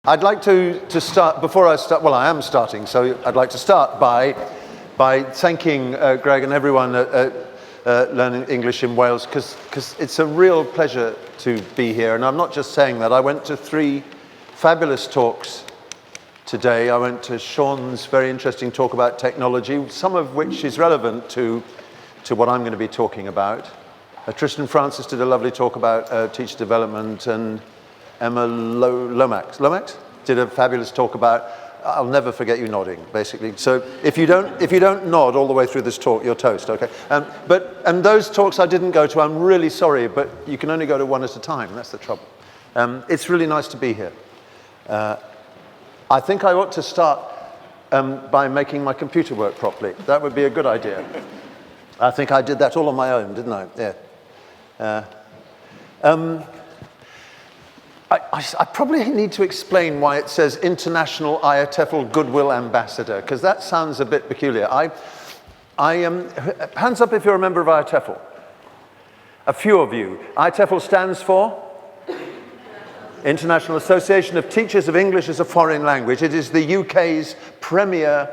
I'd like to start, before I start, well, I am starting, so I'd like to start by thanking Greg and everyone at Learning English in Wales, because it's a real pleasure to be here. And I'm not just saying that. I went to 3 fabulous talks today. I went to Sean's very interesting talk about technology, some of which is relevant to what I'm going to be talking about. Tristan Francis did a lovely talk about teacher development, and Emma Lomax did a fabulous talk about, I'll never forget you nodding, basically. So if you don't nod all the way through this talk, you're toast, okay? And those talks I didn't go to, I'm really sorry, but you can only go to one at a time, that's the trouble. It's really nice to be here. I think I ought to start by making my computer work properly. That would be a good idea. I think I did that all on my own, didn't I? Yeah. I probably need to explain why it says International IATEFL Goodwill Ambassador, because that sounds a bit peculiar. Hands up if you're a member of IATEFL. A few of you. IATEFL stands for? International Association of Teachers of English as a Foreign Language. It is the UK's premier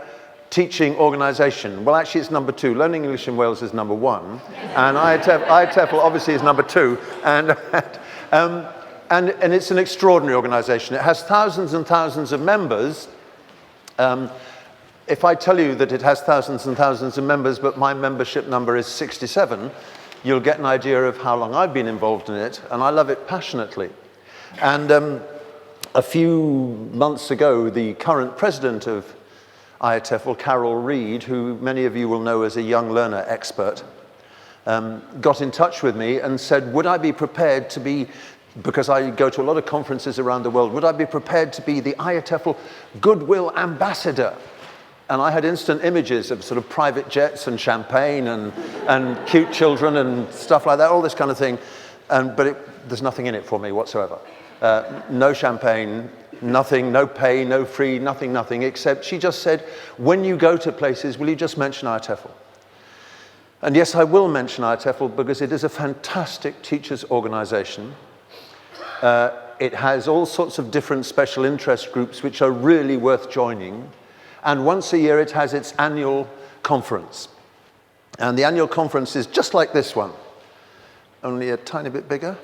teaching organisation. Well, actually, it's number 2. Learning English in Wales is number 1, and IATEFL obviously is number 2. And it's an extraordinary organisation. It has thousands and thousands of members. If I tell you that it has thousands and thousands of members, but my membership number is 67, you'll get an idea of how long I've been involved in it, and I love it passionately. And a few months ago, the current president of IATEFL, Carol Reid, who many of you will know as a young learner expert, got in touch with me and said, would I be prepared to be, because I go to a lot of conferences around the world, would I be prepared to be the IATEFL Goodwill Ambassador? And I had instant images of sort of private jets and champagne and cute children and stuff like that, all this kind of thing. But there's nothing in it for me whatsoever. No champagne, nothing, no pay, no free, nothing, except she just said, when you go to places, will you just mention IATEFL? And yes, I will mention IATEFL because it is a fantastic teachers' organisation. It has all sorts of different special interest groups which are really worth joining. And once a year it has its annual conference. And the annual conference is just like this one, only a tiny bit bigger.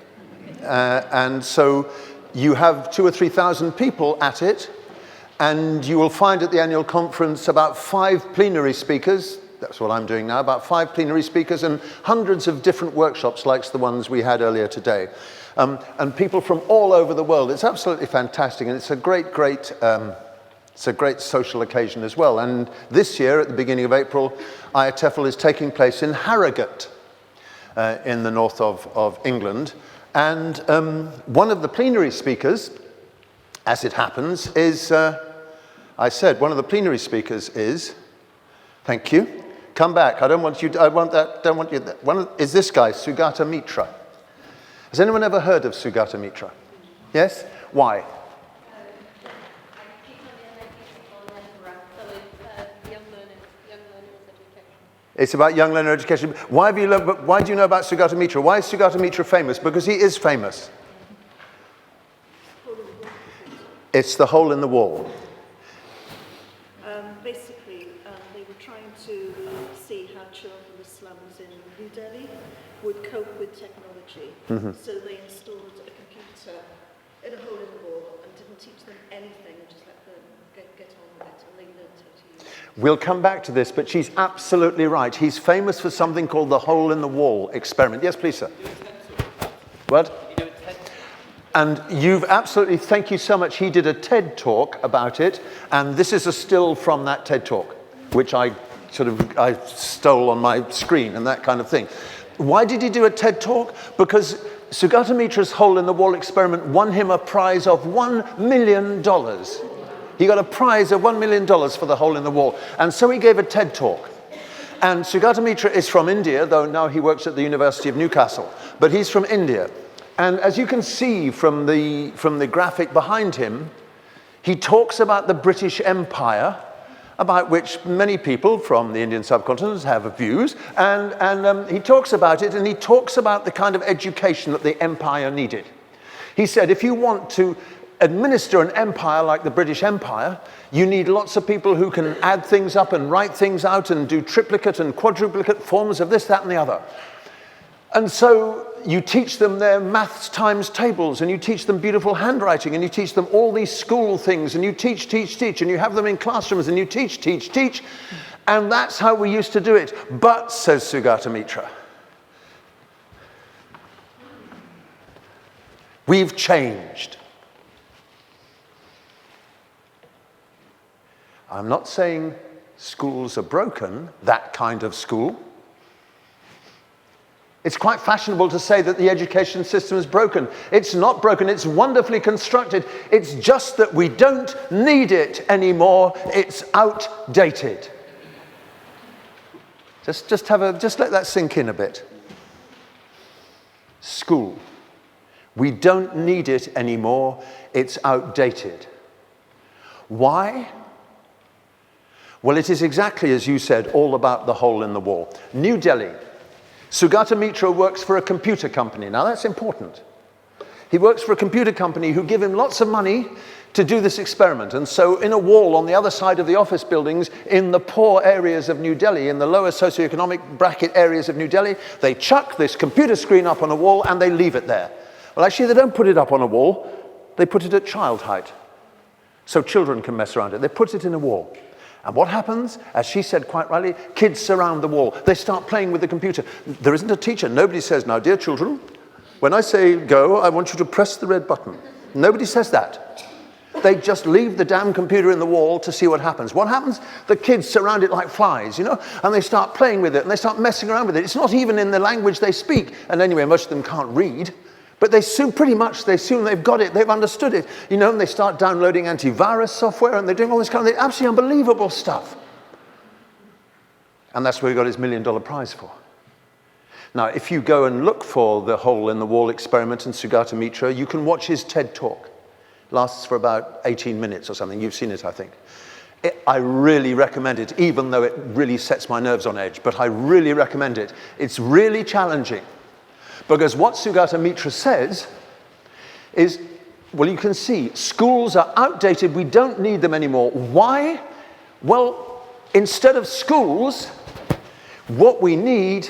And so you have 2,000 or 3,000 people at it, and you will find at the annual conference about 5 plenary speakers. That's what I'm doing now, about 5 plenary speakers and hundreds of different workshops like the ones we had earlier today. And people from all over the world. It's absolutely fantastic, and it's a great social occasion as well. And this year, at the beginning of April, IATEFL is taking place in Harrogate, in the north of England. And one of the plenary speakers, as it happens, is, one of the plenary speakers is, thank you, come back, I don't want you, is this guy, Sugata Mitra. Has anyone ever heard of Sugata Mitra? Yes? Why? It's about young learner education. Why do you know about Sugata Mitra? Why is Sugata Mitra famous? Because he is famous. It's the hole in the wall. Basically, they were trying to see how children in the slums in New Delhi would cope with technology. Mm-hmm. So they installed a computer in a hole in the wall and didn't teach them anything, and just let them get on with it, and they learned how to use it. We'll come back to this, but she's absolutely right. He's famous for something called the hole in the wall experiment. Yes, please, sir. What? And you've absolutely, thank you so much. He did a TED talk about it, and this is a still from that TED talk, which I stole on my screen and that kind of thing. Why did he do a TED talk? Because Sugata Mitra's hole in the wall experiment won him a prize of $1 million. He got a prize of $1 million for the hole in the wall. And so he gave a TED talk. And Sugata Mitra is from India, though now he works at the University of Newcastle. But he's from India. And as you can see from the graphic behind him, he talks about the British Empire, about which many people from the Indian subcontinent have views, and he talks about it, and he talks about the kind of education that the empire needed. He said, if you want to administer an empire like the British Empire, you need lots of people who can add things up and write things out and do triplicate and quadruplicate forms of this, that, and the other. And so you teach them their maths times tables, and you teach them beautiful handwriting, and you teach them all these school things, and you teach, and you have them in classrooms, and you teach. And that's how we used to do it. But, says Sugata Mitra, we've changed. I'm not saying schools are broken, that kind of school. It's quite fashionable to say that the education system is broken. It's not broken, it's wonderfully constructed. It's just that we don't need it anymore. It's outdated. Just let that sink in a bit. School. We don't need it anymore. It's outdated. Why? Well, it is exactly as you said, all about the hole in the wall. New Delhi. Sugata Mitra works for a computer company. Now, that's important. He works for a computer company who give him lots of money to do this experiment. And so in a wall on the other side of the office buildings, in the poor areas of New Delhi, in the lower socioeconomic bracket areas of New Delhi, they chuck this computer screen up on a wall and they leave it there. Well, actually, they don't put it up on a wall. They put it at child height, so children can mess around it. They put it in a wall. And what happens, as she said quite rightly, kids surround the wall. They start playing with the computer. There isn't a teacher. Nobody says, now, dear children, when I say go, I want you to press the red button. Nobody says that. They just leave the damn computer in the wall to see what happens. What happens? The kids surround it like flies, you know, and they start playing with it, and they start messing around with it. It's not even in the language they speak. And anyway, most of them can't read. But they assume they've got it, they've understood it. You know, and they start downloading antivirus software, and they're doing all this kind of absolutely unbelievable stuff. And that's where he got his $1 million prize for. Now, if you go and look for the hole in the wall experiment in Sugata Mitra, you can watch his TED talk. Lasts for about 18 minutes or something. You've seen it, I think. I really recommend it, even though it really sets my nerves on edge. But I really recommend it. It's really challenging. Because what Sugata Mitra says is, well, you can see, schools are outdated. We don't need them anymore. Why? Well, instead of schools, what we need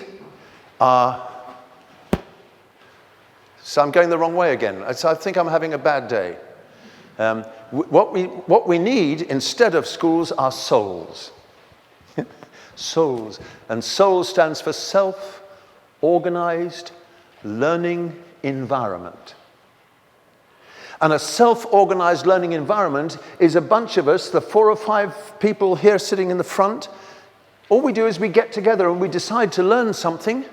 are... So I'm going the wrong way again. I think I'm having a bad day. What we need instead of schools are souls. Souls. And soul stands for self-organized learning environment. And a self-organized learning environment is a bunch of us, the 4 or 5 people here sitting in the front. All we do is we get together and we decide to learn something.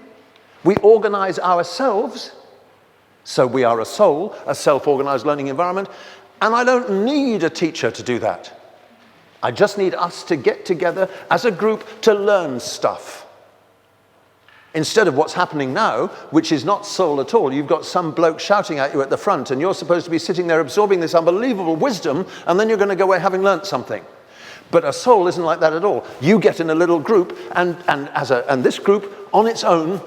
We organize ourselves. So we are a soul, a self-organized learning environment. And I don't need a teacher to do that. I just need us to get together as a group to learn stuff. Instead of what's happening now, which is not soul at all. You've got some bloke shouting at you at the front, and you're supposed to be sitting there absorbing this unbelievable wisdom, and then you're going to go away having learnt something. But a soul isn't like that at all. You get in a little group, and this group on its own,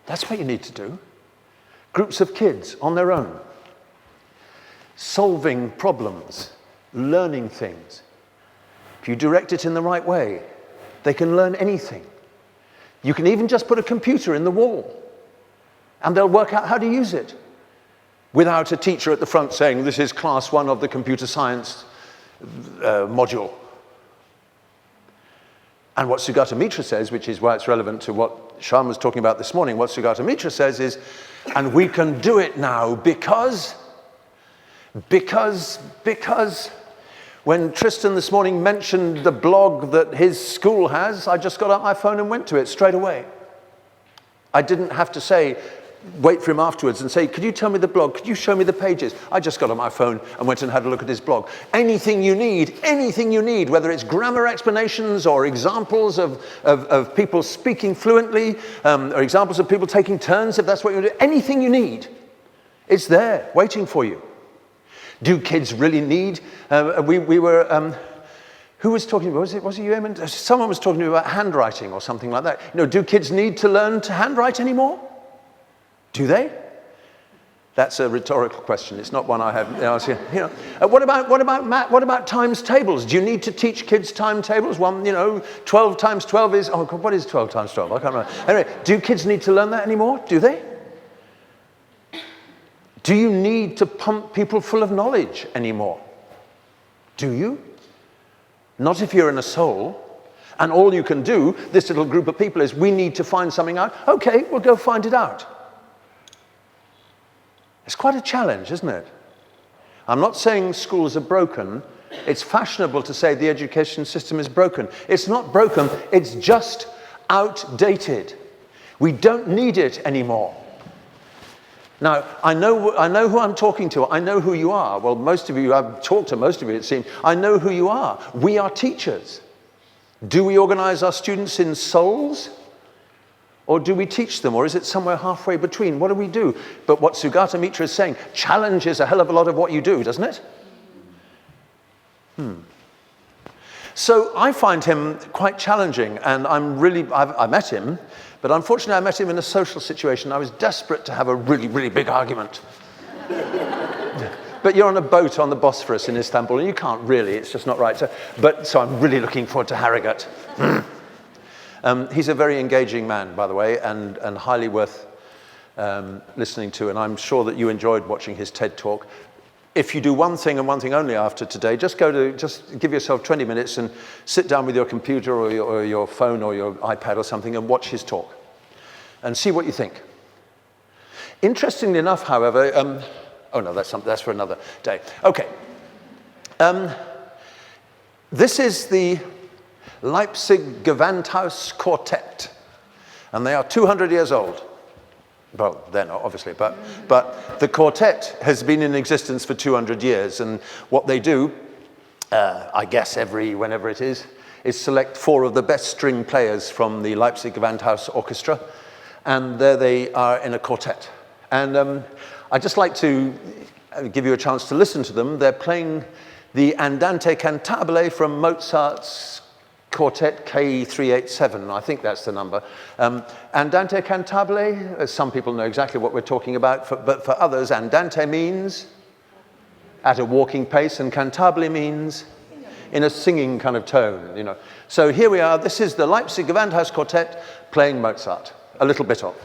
that's what you need to do. Groups of kids on their own. Solving problems, learning things. If you direct it in the right way, they can learn anything. You can even just put a computer in the wall, and they'll work out how to use it without a teacher at the front saying, this is class 1 of the computer science module. And what Sugata Mitra says, which is why it's relevant to what Shan was talking about this morning, what Sugata Mitra says is, and we can do it now because when Tristan this morning mentioned the blog that his school has, I just got out my phone and went to it straight away. I didn't have to wait for him afterwards and say, could you tell me the blog? Could you show me the pages? I just got on my phone and went and had a look at his blog. Anything you need, whether it's grammar explanations or examples of people speaking fluently, or examples of people taking turns, if that's what you do, anything you need, it's there waiting for you. Do kids really need, we were, who was talking about, was it you, Eamon? Someone was talking to me about handwriting or something like that. You know, do kids need to learn to handwrite anymore? Do they? That's a rhetorical question. It's not one I have. What about math? What about times tables? Do you need to teach kids timetables? 12 times 12 is, oh God, what is 12 times 12? I can't remember. Anyway, do kids need to learn that anymore? Do they? Do you need to pump people full of knowledge anymore? Do you? Not if you're in a soul. And all you can do, this little group of people, is we need to find something out. Okay, we'll go find it out. It's quite a challenge, isn't it? I'm not saying schools are broken. It's fashionable to say the education system is broken. It's not broken, it's just outdated. We don't need it anymore. Now, I know who I'm talking to. I know who you are. Well, most of you, I've talked to most of you, it seems. I know who you are. We are teachers. Do we organize our students in souls? Or do we teach them? Or is it somewhere halfway between? What do we do? But what Sugata Mitra is saying, challenge is a hell of a lot of what you do, doesn't it? So I find him quite challenging, and I met him, but unfortunately I met him in a social situation. I was desperate to have a really, really big argument. But you're on a boat on the Bosphorus in Istanbul, and you can't really, it's just not right. So I'm really looking forward to Harrogate. He's a very engaging man, by the way, and highly worth listening to, and I'm sure that you enjoyed watching his TED Talk. If you do one thing and one thing only after today, just give yourself 20 minutes and sit down with your computer or your phone or your iPad or something and watch his talk and see what you think. Interestingly enough, however, oh no, that's for another day. Okay. This is the Leipzig Gewandhaus Quartet, and they are 200 years old. Well, they're not, obviously, but the quartet has been in existence for 200 years, and what they do, I guess whenever it is select 4 of the best string players from the Leipzig Gewandhaus Orchestra, and there they are in a quartet. And I'd just like to give you a chance to listen to them. They're playing the Andante Cantabile from Mozart's Quartet K387, I think that's the number. Andante Cantabile, some people know exactly what we're talking about, but for others, Andante means at a walking pace, and Cantabile means in a singing kind of tone, So here we are, this is the Leipzig Gewandhaus Quartet playing Mozart, a little bit of.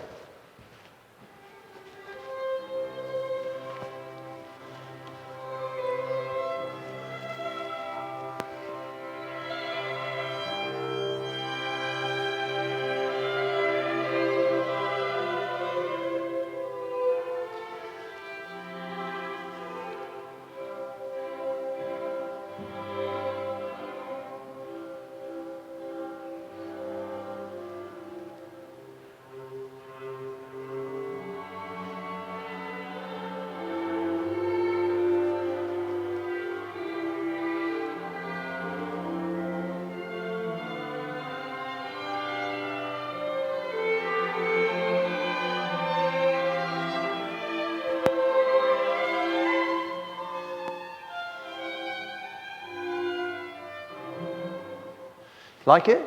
Like it?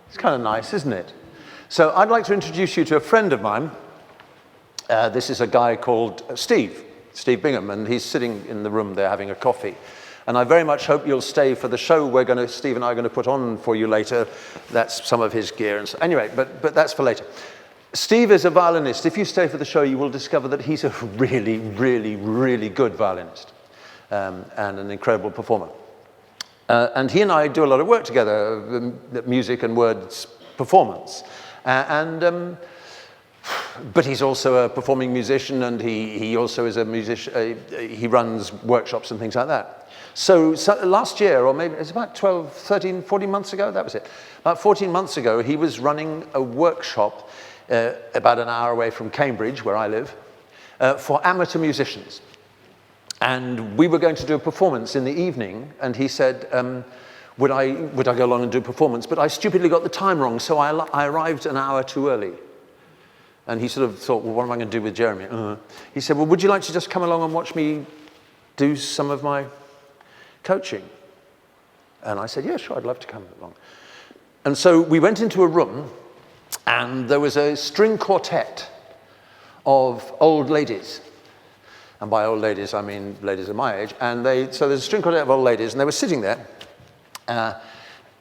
It's kind of nice, isn't it? So I'd like to introduce you to a friend of mine. This is a guy called Steve Bingham, and he's sitting in the room there having a coffee. And I very much hope you'll stay for the show Steve and I are going to put on for you later. That's some of his gear. And so, anyway, but that's for later. Steve is a violinist. If you stay for the show, you will discover that he's a really, really, really good violinist and an incredible performer. And he and I do a lot of work together, music and words performance. But he's also a performing musician, and he also is a musician. He runs workshops and things like that. So last year, or maybe it's about 12, 13, 14 months ago, that was it. About 14 months ago, he was running a workshop about an hour away from Cambridge, where I live, for amateur musicians. And we were going to do a performance in the evening, and he said, would I go along and do a performance? But I stupidly got the time wrong, so I arrived an hour too early. And he sort of thought, well, what am I going to do with Jeremy? He said, well, would you like to just come along and watch me do some of my coaching? And I said, yeah, sure, I'd love to come along. And so we went into a room, and there was a string quartet of old ladies. And by old ladies, I mean ladies of my age. And so there's a string quartet of old ladies, and they were sitting there.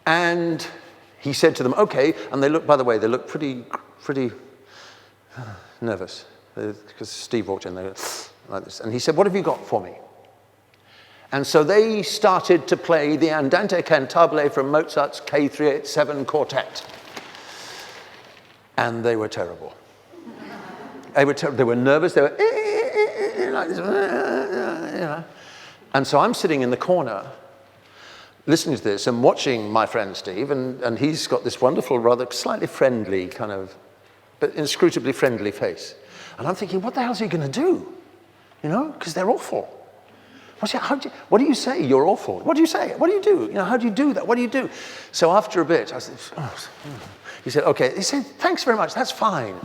And he said to them, okay, and they looked, by the way, they looked pretty nervous. Because Steve walked in, they were like this. And he said, what have you got for me? And so they started to play the Andante Cantabile from Mozart's K387 quartet. And they were terrible. They were nervous, they were like this, you know. And so I'm sitting in the corner, listening to this and watching my friend Steve, and he's got this wonderful, rather slightly friendly kind of, but inscrutably friendly face. And I'm thinking, what the hell is he going to do? You know, because they're awful. What do you say? You're awful. What do you say? What do you do? You know, how do you do that? What do you do? So after a bit, I said, he said, okay. He said, thanks very much. That's fine.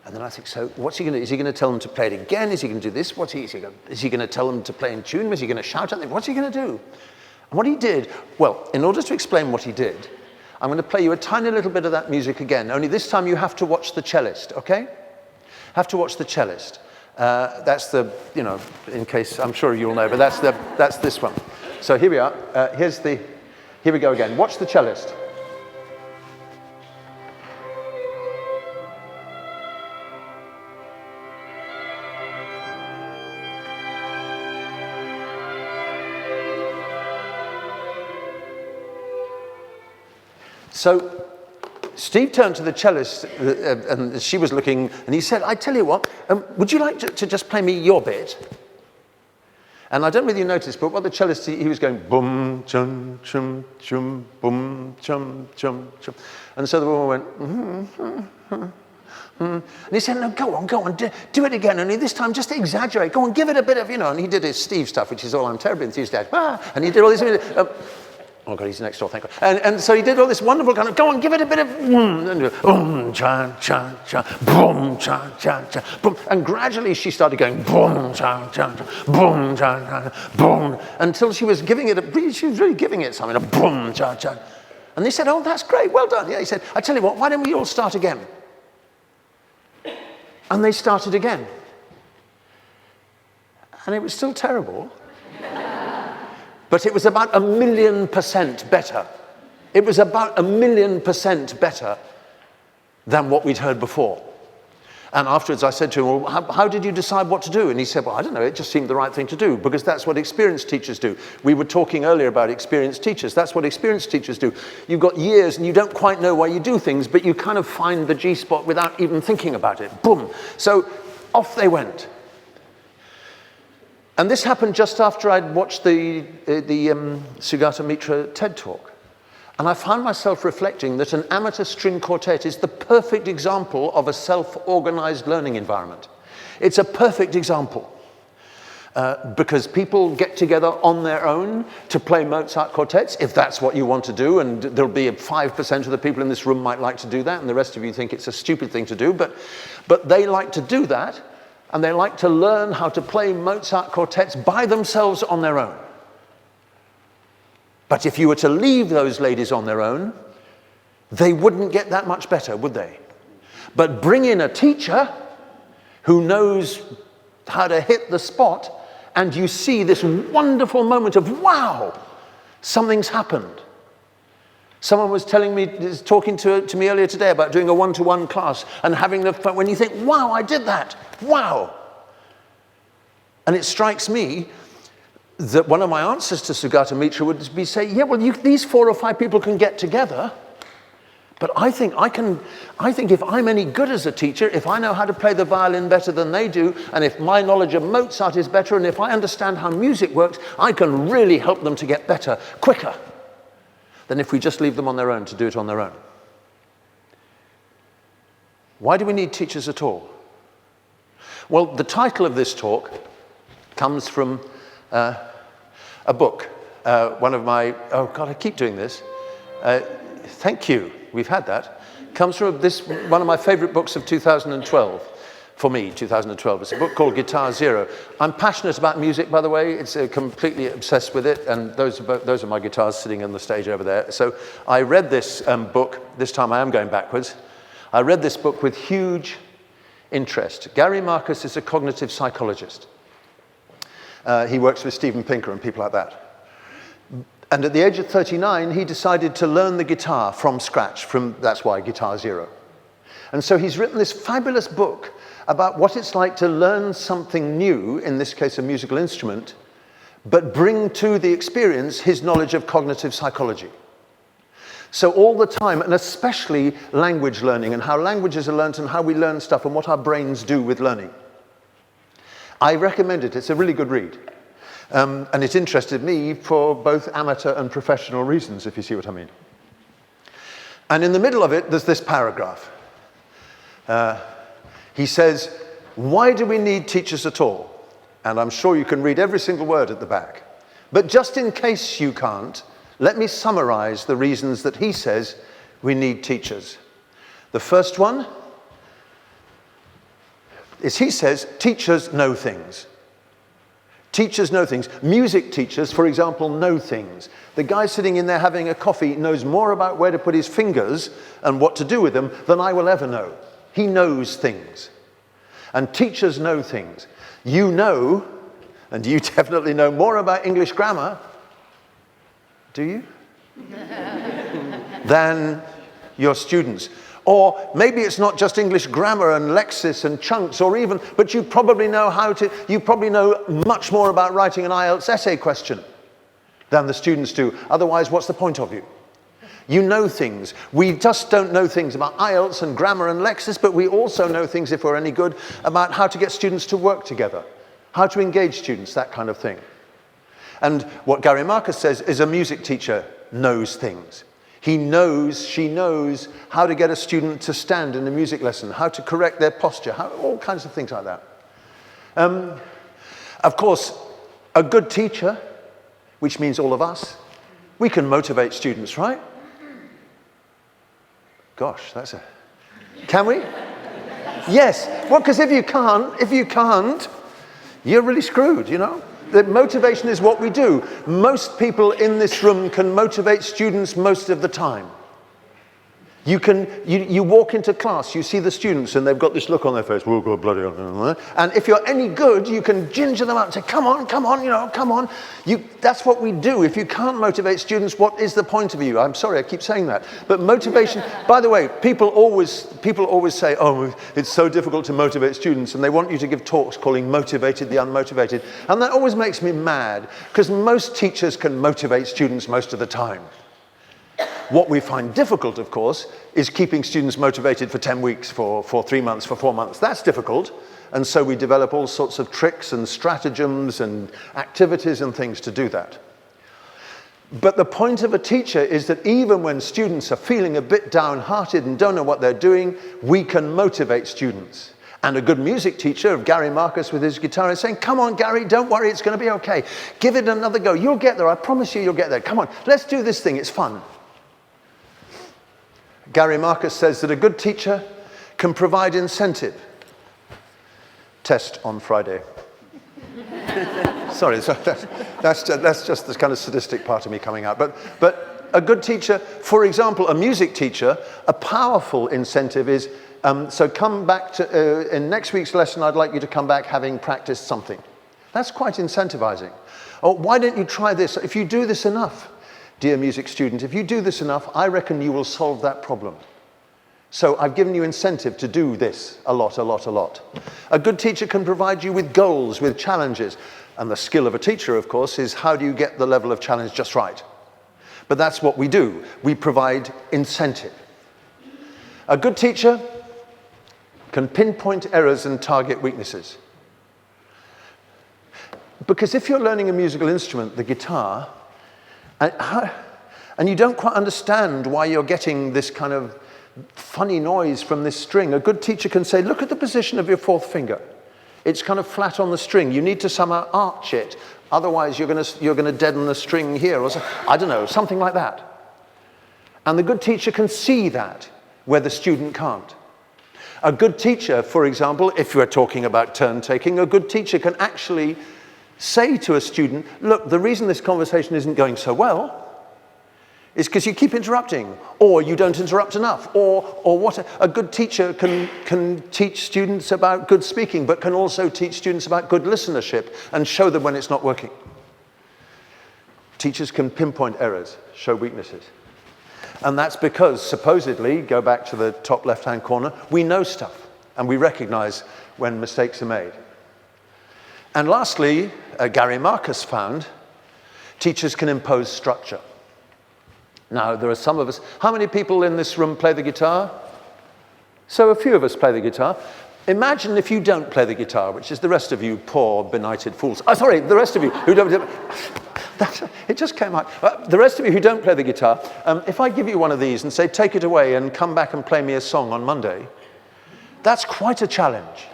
And then I think, so what's he going to do? Is he going to tell them to play it again? Is he going to do this? Is he going to tell them to play in tune? Is he going to shout at them? What's he going to do? And what he did, well, in order to explain what he did, I'm going to play you a tiny little bit of that music again. Only this time you have to watch the cellist, okay? Have to watch the cellist. That's the, you know, in case, I'm sure you'll know, but that's this one. So here we are. Here we go again. Watch the cellist. So Steve turned to the cellist, and she was looking, and he said, I tell you what, would you like to just play me your bit? And I don't really notice, but what the cellist, he was going, boom, chum, chum, chum, boom, chum, chum, chum. And so the woman went, and he said, no, go on, do it again. And this time, just exaggerate. Go on, give it a bit of, you know. And he did his Steve stuff, which is all I'm terribly enthusiastic. And he did all this. Oh, God, he's next door, thank God. And so he did all this wonderful kind of, go on, give it a bit of, cha, cha, cha, boom, cha, cha, cha, boom. And gradually she started going, boom, cha, cha, cha, boom, cha, cha, boom, until she was giving it, she was really giving it something, a boom, cha, cha. And they said, oh, that's great, well done. Yeah, he said, I tell you what, why don't we all start again? And they started again. And it was still terrible. But it was about 1,000,000% better. It was about 1,000,000% better than what we'd heard before. And afterwards I said to him, well, how did you decide what to do? And he said, well, I don't know, it just seemed the right thing to do, because that's what experienced teachers do. We were talking earlier about experienced teachers. That's what experienced teachers do. You've got years and you don't quite know why you do things, but you kind of find the G-spot without even thinking about it. Boom. So off they went. And this happened just after I'd watched the Sugata Mitra TED Talk. And I found myself reflecting that an amateur string quartet is the perfect example of a self-organized learning environment. It's a perfect example. Because people get together on their own to play Mozart quartets, if that's what you want to do, and there'll be 5% of the people in this room might like to do that, and the rest of you think it's a stupid thing to do, but they like to do that. And they like to learn how to play Mozart quartets by themselves on their own. But if you were to leave those ladies on their own, they wouldn't get that much better, would they? But bring in a teacher who knows how to hit the spot, and you see this wonderful moment of, wow, something's happened. Someone was talking to me earlier today about doing a one-to-one class and having the fun, when you think, wow, I did that, wow. And it strikes me that one of my answers to Sugata Mitra would be say, yeah, well, these 4 or 5 people can get together, but I think if I'm any good as a teacher, if I know how to play the violin better than they do, and if my knowledge of Mozart is better, and if I understand how music works, I can really help them to get better quicker than if we just leave them on their own to do it on their own. Why do we need teachers at all? Well, the title of this talk comes from a book. One of my, oh God, I keep doing this. Thank you, we've had that. Comes from one of my favorite books of 2012. For me, 2012. It's a book called Guitar Zero. I'm passionate about music, by the way. It's completely obsessed with it, and those are my guitars sitting on the stage over there. So I read this book. This time I am going backwards. I read this book with huge interest. Gary Marcus is a cognitive psychologist. He works with Steven Pinker and people like that. And at the age of 39, he decided to learn the guitar from scratch. That's why Guitar Zero. And so he's written this fabulous book about what it's like to learn something new, in this case a musical instrument, but bring to the experience his knowledge of cognitive psychology. So all the time, and especially language learning and how languages are learned and how we learn stuff and what our brains do with learning. I recommend it. It's a really good read. And it interested me for both amateur and professional reasons, if you see what I mean. And in the middle of it, there's this paragraph. He says, why do we need teachers at all? And I'm sure you can read every single word at the back. But just in case you can't, let me summarize the reasons that he says we need teachers. The first one is, he says, teachers know things. Teachers know things. Music teachers, for example, know things. The guy sitting in there having a coffee knows more about where to put his fingers and what to do with them than I will ever know. He knows things. And teachers know things. You know, and you definitely know more about English grammar, do you? Than your students. Or maybe it's not just English grammar and lexis and chunks, or even, but you probably know much more about writing an IELTS essay question than the students do. Otherwise, what's the point of you? You know things. We just don't know things about IELTS and grammar and lexis, but we also know things, if we're any good, about how to get students to work together, how to engage students, that kind of thing. And what Gary Marcus says is a music teacher knows things. He knows, she knows how to get a student to stand in a music lesson, how to correct their posture, all kinds of things like that. Of course, a good teacher, which means all of us, we can motivate students, right? Gosh, can we? Yes. Well, because if you can't, you're really screwed, you know? The motivation is what we do. Most people in this room can motivate students most of the time. You walk into class, you see the students, and they've got this look on their face, oh, God, bloody hell. And if you're any good, you can ginger them up and say, come on, you know, come on. That's what we do. If you can't motivate students, what is the point of you? I'm sorry, I keep saying that. But motivation, by the way, people always say, oh, it's so difficult to motivate students, and they want you to give talks calling Motivated the Unmotivated. And that always makes me mad, because most teachers can motivate students most of the time. What we find difficult, of course, is keeping students motivated for 10 weeks, for 3 months, for 4 months. That's difficult. And so we develop all sorts of tricks and stratagems and activities and things to do that. But the point of a teacher is that even when students are feeling a bit downhearted and don't know what they're doing, we can motivate students. And a good music teacher, of Gary Marcus with his guitar, is saying, come on, Gary, don't worry, it's going to be okay. Give it another go. You'll get there. I promise you'll get there. Come on, let's do this thing. It's fun. Gary Marcus says that a good teacher can provide incentive. Test on Friday. Sorry, that's just the kind of sadistic part of me coming out. But a good teacher, for example, a music teacher, a powerful incentive is, so come back to, in next week's lesson, I'd like you to come back having practiced something. That's quite incentivizing. Or why don't you try this? If you do this enough, dear music student, if you do this enough, I reckon you will solve that problem. So I've given you incentive to do this a lot. A good teacher can provide you with goals, with challenges. And the skill of a teacher, of course, is how do you get the level of challenge just right? But that's what we do. We provide incentive. A good teacher can pinpoint errors and target weaknesses. Because if you're learning a musical instrument, the guitar, and you don't quite understand why you're getting this kind of funny noise from this string, a good teacher can say, look at the position of your fourth finger. It's kind of flat on the string. You need to somehow arch it. Otherwise, you're going to deaden the string here, or I don't know, something like that. And the good teacher can see that, where the student can't. A good teacher, for example, if we're talking about turn taking, a good teacher can actually say to a student, look, the reason this conversation isn't going so well It's because you keep interrupting, or you don't interrupt enough, or what a good teacher can teach students about good speaking, but can also teach students about good listenership and show them when it's not working. Teachers can pinpoint errors, show weaknesses. And that's because, supposedly, go back to the top left-hand corner, we know stuff, and we recognize when mistakes are made. And lastly, Gary Marcus found, teachers can impose structure. Now, there are some of us, how many people in this room play the guitar? So a few of us play the guitar. Imagine if you don't play the guitar, which is the rest of you poor, benighted fools. Oh, sorry, the rest of you who don't, it just came out. The rest of you who don't play the guitar, if I give you one of these and say, take it away and come back and play me a song on Monday, that's quite a challenge.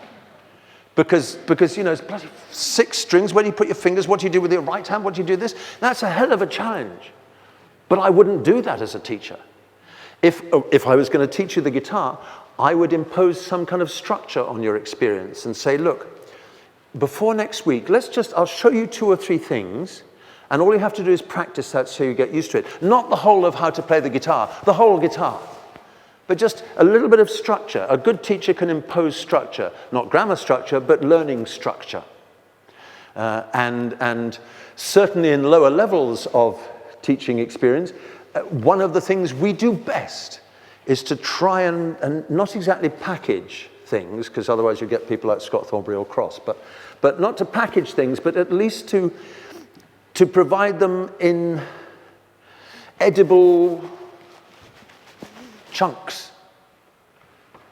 Because you know, it's bloody 6 strings, where do you put your fingers? What do you do with your right hand? What do you do this? That's a hell of a challenge. But I wouldn't do that as a teacher. If I was going to teach you the guitar, I would impose some kind of structure on your experience and say, look, before next week, I'll show you 2 or 3 things, and all you have to do is practice that so you get used to it. Not the whole of how to play the guitar, the whole guitar. But just a little bit of structure. A good teacher can impose structure, not grammar structure, but learning structure. And certainly in lower levels of teaching experience, one of the things we do best is to try and not exactly package things, because otherwise you get people like Scott Thornbury or Cross, but not to package things, but at least to provide them in edible chunks.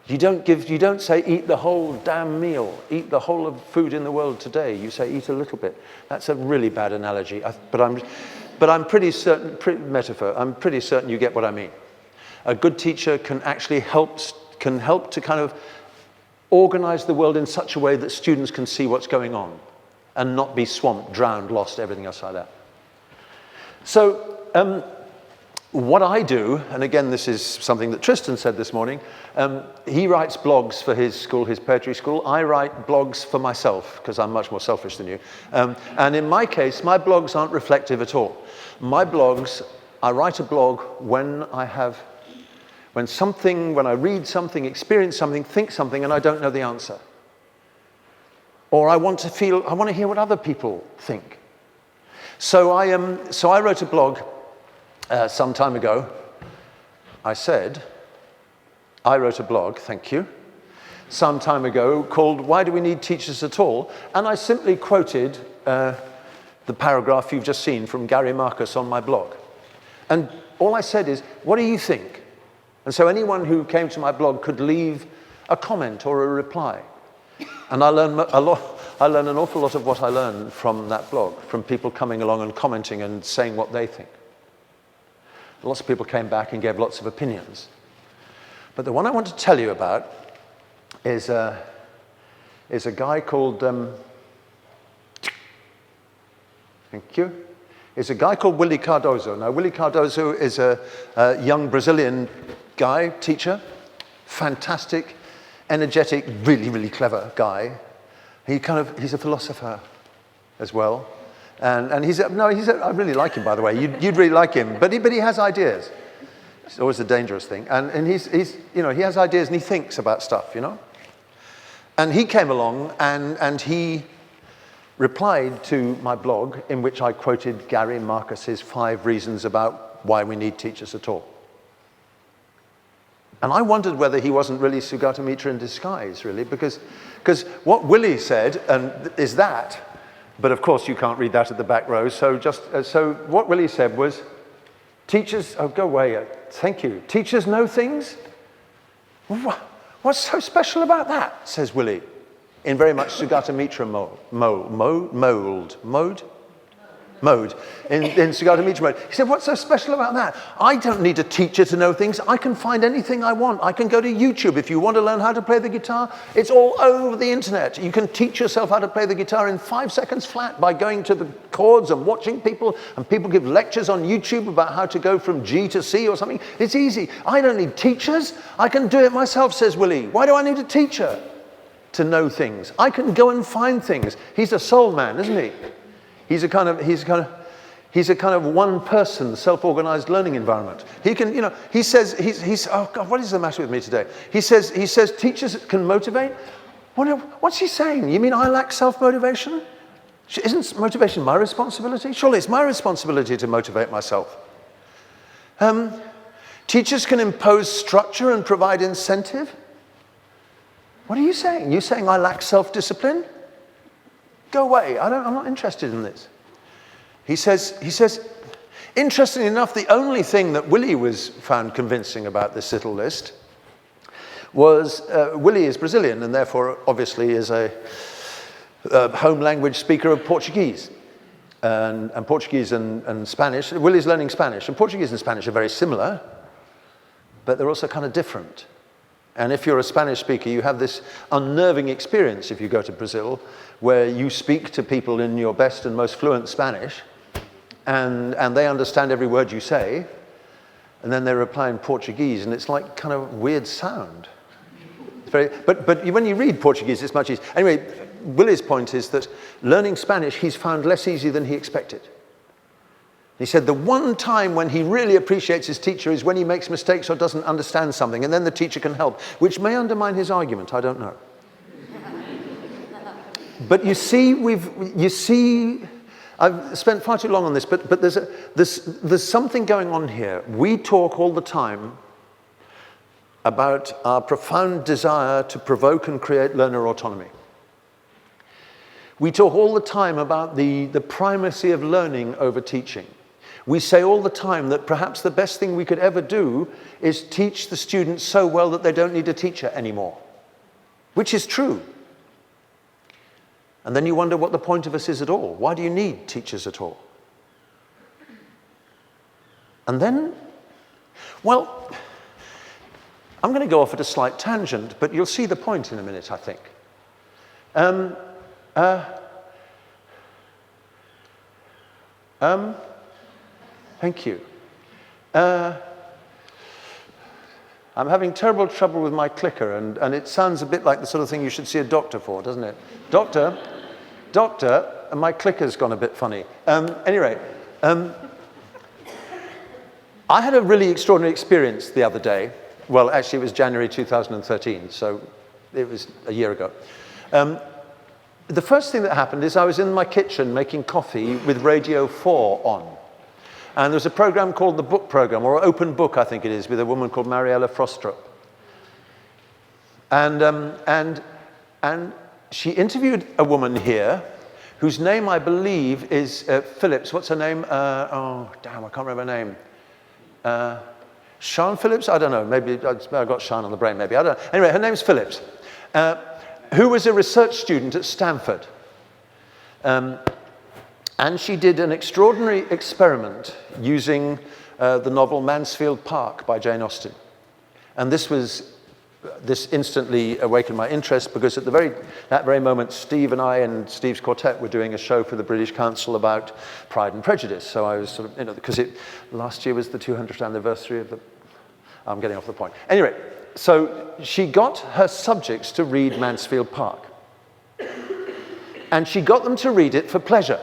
You don't say eat the whole damn meal, eat the whole of food in the world today. You say eat a little bit. That's a really bad analogy, but I'm pretty certain, metaphor, I'm pretty certain you get what I mean. A good teacher can actually help to kind of organize the world in such a way that students can see what's going on and not be swamped, drowned, lost, everything else like that. So what I do, and again, this is something that Tristan said this morning, he writes blogs for his school, his poetry school. I write blogs for myself, because I'm much more selfish than you. And in my case, my blogs aren't reflective at all. My blogs, I write a blog when I read something, experience something, think something, and I don't know the answer. Or I want to hear what other people think. So I wrote a blog some time ago. I wrote a blog, thank you, some time ago called Why Do We Need Teachers at All? And I simply quoted the paragraph you've just seen from Gary Marcus on my blog. And all I said is, what do you think? And so anyone who came to my blog could leave a comment or a reply. And I learned an awful lot of what I learned from that blog, from people coming along and commenting and saying what they think. Lots of people came back and gave lots of opinions. But the one I want to tell you about is a guy called, thank you, is a guy called Willie Cardoso. Now, Willie Cardoso is a young Brazilian guy, teacher, fantastic, energetic, really, really clever guy. He's a philosopher as well. And I really like him, by the way. You'd really like him, but he has ideas. It's always a dangerous thing. And he has ideas and he thinks about stuff, you know. And he came along and he replied to my blog in which I quoted Gary Marcus's 5 reasons about why we need teachers at all. And I wondered whether he wasn't really Sugata Mitra in disguise, really, because what Willie said is that. But of course, you can't read that at the back row. So what Willie said was, teachers, oh, go away, thank you. Teachers know things? What's so special about that, says Willie, in very much Sugata Mitra mode, in Sugata Mitra mode. He said, what's so special about that? I don't need a teacher to know things. I can find anything I want. I can go to YouTube. If you want to learn how to play the guitar, it's all over the internet. You can teach yourself how to play the guitar in 5 seconds flat by going to the chords and watching people, and people give lectures on YouTube about how to go from G to C or something. It's easy. I don't need teachers. I can do it myself, says Willie. Why do I need a teacher to know things? I can go and find things. He's a soul man, isn't he? He's a kind of, He's a kind of one-person, self-organized learning environment. He can, you know, he says, oh God, what is the matter with me today? He says teachers can motivate? What's he saying? You mean I lack self-motivation? Isn't motivation my responsibility? Surely it's my responsibility to motivate myself. Teachers can impose structure and provide incentive? What are you saying? You're saying I lack self-discipline? Go away, I'm not interested in this. He says, interestingly enough, the only thing that Willie was found convincing about this little list was, Willie is Brazilian and therefore obviously is a home language speaker of Portuguese. And Portuguese and Spanish, Willie's learning Spanish, and Portuguese and Spanish are very similar, but they're also kind of different. And if you're a Spanish speaker, you have this unnerving experience if you go to Brazil, where you speak to people in your best and most fluent Spanish, and they understand every word you say, and then they reply in Portuguese, and it's like kind of weird sound. It's very, but when you read Portuguese, it's much easier. Anyway, Willie's point is that learning Spanish, he's found less easy than he expected. He said the one time when he really appreciates his teacher is when he makes mistakes or doesn't understand something, and then the teacher can help, which may undermine his argument, I don't know. But you see, I've spent far too long on this, but there's something going on here. We talk all the time about our profound desire to provoke and create learner autonomy. We talk all the time about the primacy of learning over teaching. We say all the time that perhaps the best thing we could ever do is teach the students so well that they don't need a teacher anymore, which is true. And then you wonder what the point of us is at all. Why do you need teachers at all? And then, well, I'm going to go off at a slight tangent, but you'll see the point in a minute, I think. Thank you. I'm having terrible trouble with my clicker, and it sounds a bit like the sort of thing you should see a doctor for, doesn't it? Doctor, and my clicker's gone a bit funny. Anyway, I had a really extraordinary experience the other day. Well, actually, it was January 2013, so it was a year ago. The first thing that happened is I was in my kitchen making coffee with Radio 4 on. And there was a program called the Book Program, or Open Book, I think it is, with a woman called Mariella Frostrup. And she interviewed a woman here whose name, I believe, is Phillips. What's her name? Oh, damn, I can't remember her name. Sian Phillips? I don't know. Maybe I got Sian on the brain, maybe. I don't know. Anyway, her name's Phillips, who was a research student at Stanford. And she did an extraordinary experiment using the novel Mansfield Park by Jane Austen. And this instantly awakened my interest because at that very moment, Steve and I and Steve's quartet were doing a show for the British Council about Pride and Prejudice. So I was sort of, because last year was the 200th anniversary of I'm getting off the point. Anyway, so she got her subjects to read Mansfield Park. And she got them to read it for pleasure.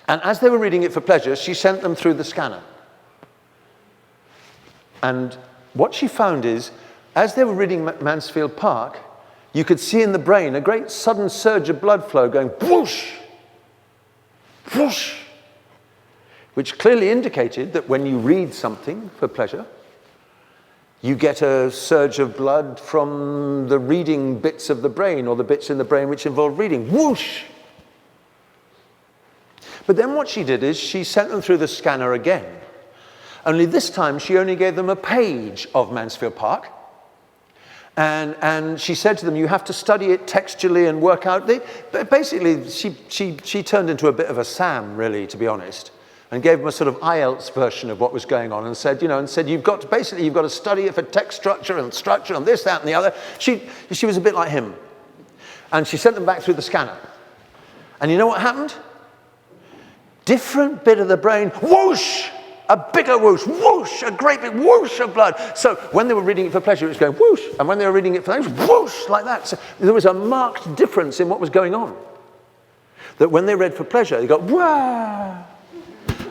And as they were reading it for pleasure, she sent them through the scanner. And what she found is, as they were reading Mansfield Park, you could see in the brain a great sudden surge of blood flow going whoosh, whoosh, which clearly indicated that when you read something for pleasure, you get a surge of blood from the reading bits of the brain, or the bits in the brain which involve reading. Whoosh! But then what she did is she sent them through the scanner again. Only this time she only gave them a page of Mansfield Park. And she said to them, you have to study it textually and work out. Basically, she turned into a bit of a Sam, really, to be honest, and gave them a sort of IELTS version of what was going on and said, you've got to study it for text structure and this, that, and the other. She was a bit like him. And she sent them back through the scanner. And you know what happened? Different bit of the brain, whoosh, a bigger whoosh, whoosh, a great big whoosh of blood. So when they were reading it for pleasure, it was going whoosh, and when they were reading it for pleasure, whoosh, like that. So there was a marked difference in what was going on. That when they read for pleasure, they got wah,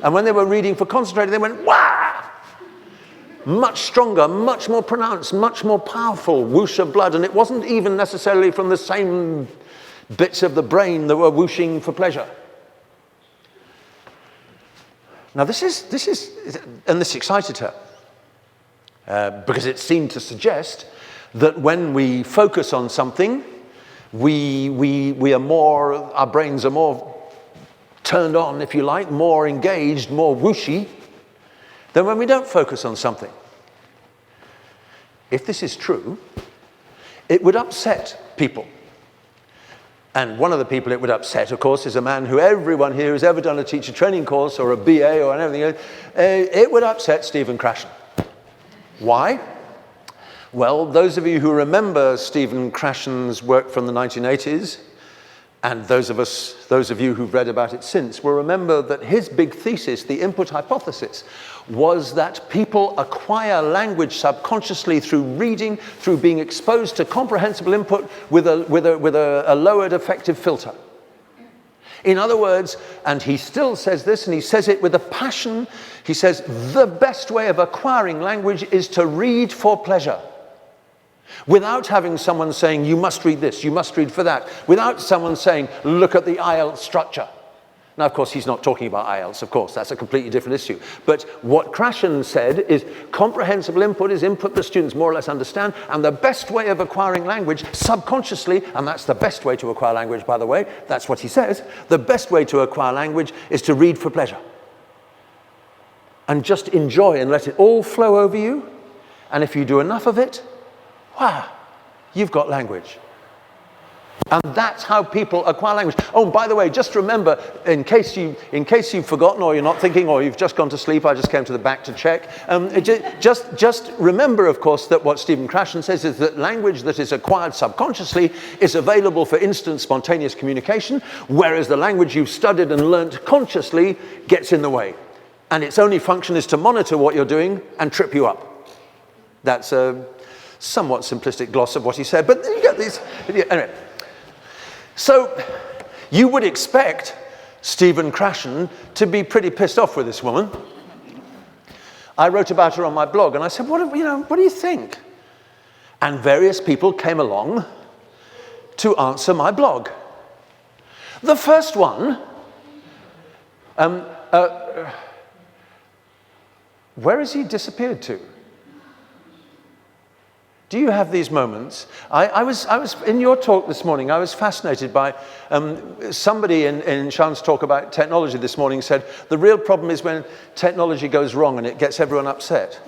And when they were reading for concentrated, they went, wah! Much stronger, much more pronounced, much more powerful whoosh of blood. And it wasn't even necessarily from the same bits of the brain that were whooshing for pleasure. Now this excited her. Because it seemed to suggest that when we focus on something, we are more, our brains are more turned on, if you like, more engaged, more whooshy, than when we don't focus on something. If this is true, it would upset people. And one of the people it would upset, of course, is a man who everyone here who's ever done a teacher training course or a BA or anything, it would upset Stephen Krashen. Why? Well, those of you who remember Stephen Krashen's work from the 1980s, and those of you who've read about it since, will remember that his big thesis, the input hypothesis, was that people acquire language subconsciously through reading, through being exposed to comprehensible input with a lowered effective filter. In other words, and he still says this, and he says it with a passion, he says, the best way of acquiring language is to read for pleasure. Without having someone saying, you must read this, you must read for that. Without someone saying, look at the IELTS structure. Now, of course, he's not talking about IELTS, of course, that's a completely different issue. But what Krashen said is comprehensible input is input that students more or less understand, and the best way of acquiring language subconsciously, and that's the best way to acquire language, by the way, that's what he says, the best way to acquire language is to read for pleasure. And just enjoy and let it all flow over you, and if you do enough of it, wow, you've got language. And that's how people acquire language. Oh, and by the way, just remember, in case you've forgotten or you're not thinking or you've just gone to sleep, I just came to the back to check. Just remember, of course, that what Stephen Krashen says is that language that is acquired subconsciously is available for instant, spontaneous communication, whereas the language you've studied and learnt consciously gets in the way. And its only function is to monitor what you're doing and trip you up. That's a somewhat simplistic gloss of what he said, but you get these. Anyway. So you would expect Stephen Krashen to be pretty pissed off with this woman. I wrote about her on my blog, and I said, what do you think? And various people came along to answer my blog. The first one, where has he disappeared to? Do you have these moments? I was in your talk this morning, I was fascinated by somebody in Sean's talk about technology this morning said, the real problem is when technology goes wrong and it gets everyone upset.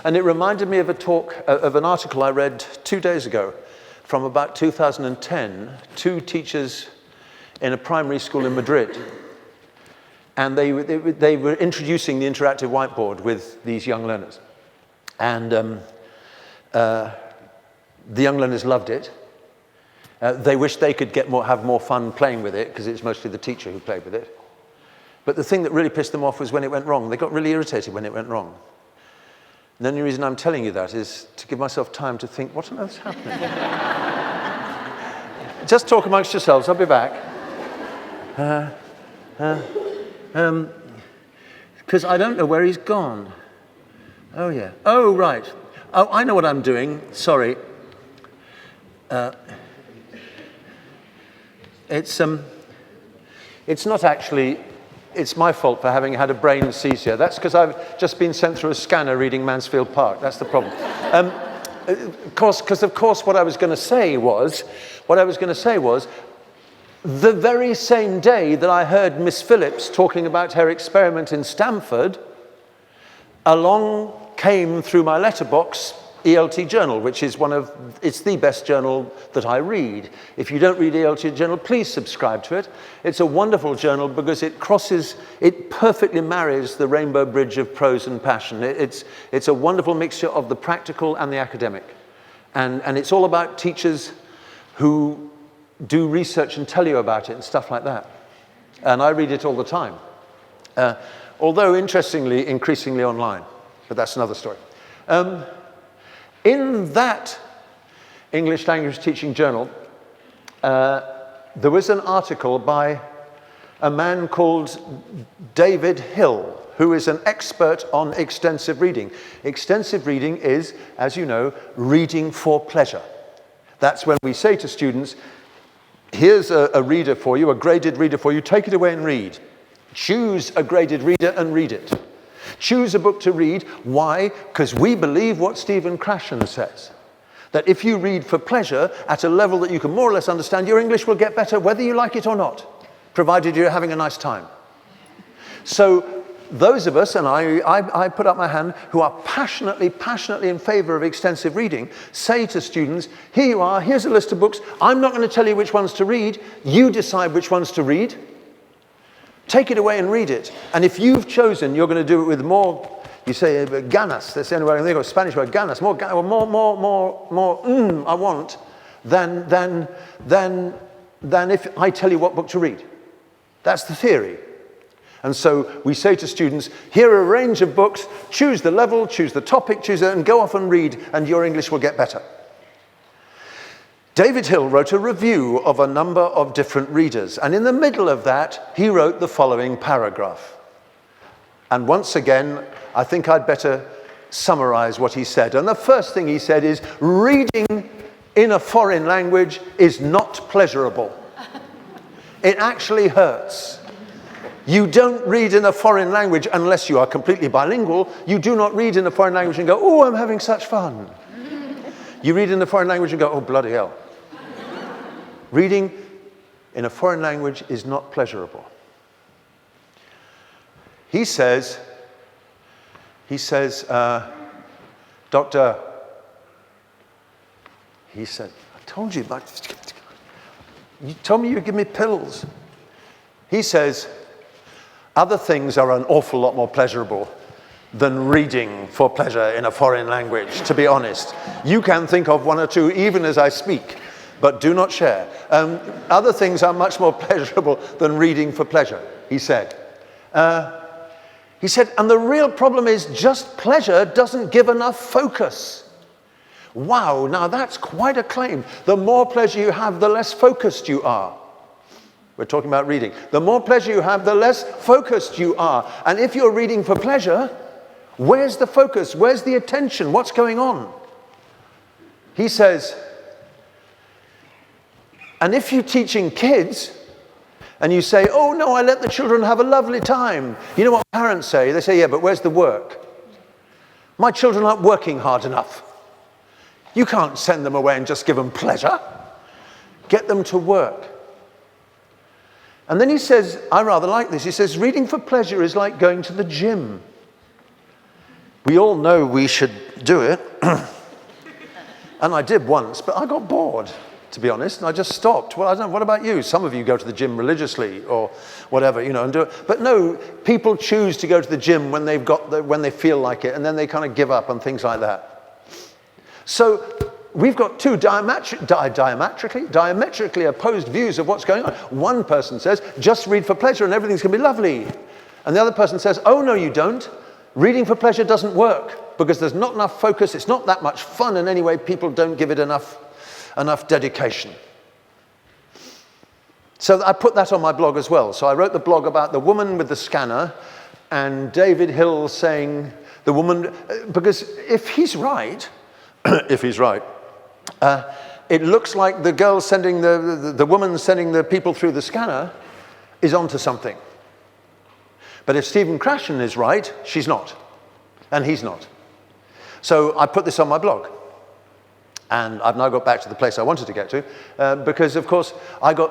And it reminded me of an article I read 2 days ago from about 2010, 2 teachers in a primary school in Madrid. And they were introducing the interactive whiteboard with these young learners. And the young learners loved it. They wished they could have more fun playing with it, because it's mostly the teacher who played with it. But the thing that really pissed them off was when it went wrong. They got really irritated when it went wrong. And the only reason I'm telling you that is to give myself time to think, what on earth's happening? Just talk amongst yourselves, I'll be back. Because I don't know where he's gone. Oh, yeah. Oh, right. Oh, I know what I'm doing. Sorry. It's not actually, it's my fault for having had a brain seizure. That's because I've just been sent through a scanner reading Mansfield Park. That's the problem. Because of course what I was going to say was, the very same day that I heard Miss Phillips talking about her experiment in Stamford, along came through my letterbox ELT Journal, which is it's the best journal that I read. If you don't read ELT Journal, please subscribe to it. It's a wonderful journal because it perfectly marries the rainbow bridge of prose and passion. It's a wonderful mixture of the practical and the academic. And it's all about teachers who do research and tell you about it and stuff like that. And I read it all the time. Although, interestingly, increasingly online. But that's another story. In that English language teaching journal, there was an article by a man called David Hill. who is an expert on extensive reading. Extensive reading is, as you know, reading for pleasure. That's when we say to students, here's a reader for you, a graded reader for you, take it away and read. Choose a graded reader and read it. Choose a book to read. Why? Because we believe what Stephen Krashen says. That if you read for pleasure at a level that you can more or less understand, your English will get better whether you like it or not, provided you're having a nice time. So those of us, and I put up my hand, who are passionately in favor of extensive reading, say to students, here you are, here's a list of books. I'm not going to tell you which ones to read. You decide which ones to read. Take it away and read it. And if you've chosen, you're going to do it with more, you say, ganas, that's the only way I can think of, Spanish word, ganas, more, I want, than if I tell you what book to read. That's the theory. And so we say to students, here are a range of books, choose the level, choose the topic, choose it, and go off and read, and your English will get better. David Hill wrote a review of a number of different readers, and in the middle of that, he wrote the following paragraph. And once again, I think I'd better summarize what he said. And the first thing he said is, reading in a foreign language is not pleasurable. It actually hurts. You don't read in a foreign language unless you are completely bilingual. You do not read in a foreign language and go, oh, I'm having such fun. You read in a foreign language and go, oh, bloody hell. Reading in a foreign language is not pleasurable. He says, Doctor, he said, I told you, you told me you'd give me pills. He says, other things are an awful lot more pleasurable than reading for pleasure in a foreign language, to be honest. You can think of one or two even as I speak, but do not share. Other things are much more pleasurable than reading for pleasure, he said. And the real problem is just pleasure doesn't give enough focus. Wow, now that's quite a claim. The more pleasure you have, the less focused you are. We're talking about reading. The more pleasure you have, the less focused you are. And if you're reading for pleasure, where's the focus? Where's the attention? What's going on? He says, and if you're teaching kids, and you say, oh no, I let the children have a lovely time. You know what parents say? They say, yeah, but where's the work? My children aren't working hard enough. You can't send them away and just give them pleasure. Get them to work. And then he says, I rather like this, he says, reading for pleasure is like going to the gym. We all know we should do it. And I did once, but I got bored, to be honest, and I just stopped. Well, I don't know, what about you? Some of you go to the gym religiously or whatever, and do it. But no, people choose to go to the gym when when they feel like it, and then they kind of give up and things like that. So we've got two diametrically opposed views of what's going on. One person says, just read for pleasure and everything's going to be lovely. And the other person says, oh, no, you don't. Reading for pleasure doesn't work because there's not enough focus. It's not that much fun. And anyway, people don't give it enough dedication. So I put that on my blog as well. So I wrote the blog about the woman with the scanner and David Hill saying the woman, because if he's right, it looks like the girl sending the woman sending the people through the scanner is onto something. But if Stephen Krashen is right, she's not. And he's not. So I put this on my blog. And I've now got back to the place I wanted to get to, because, of course,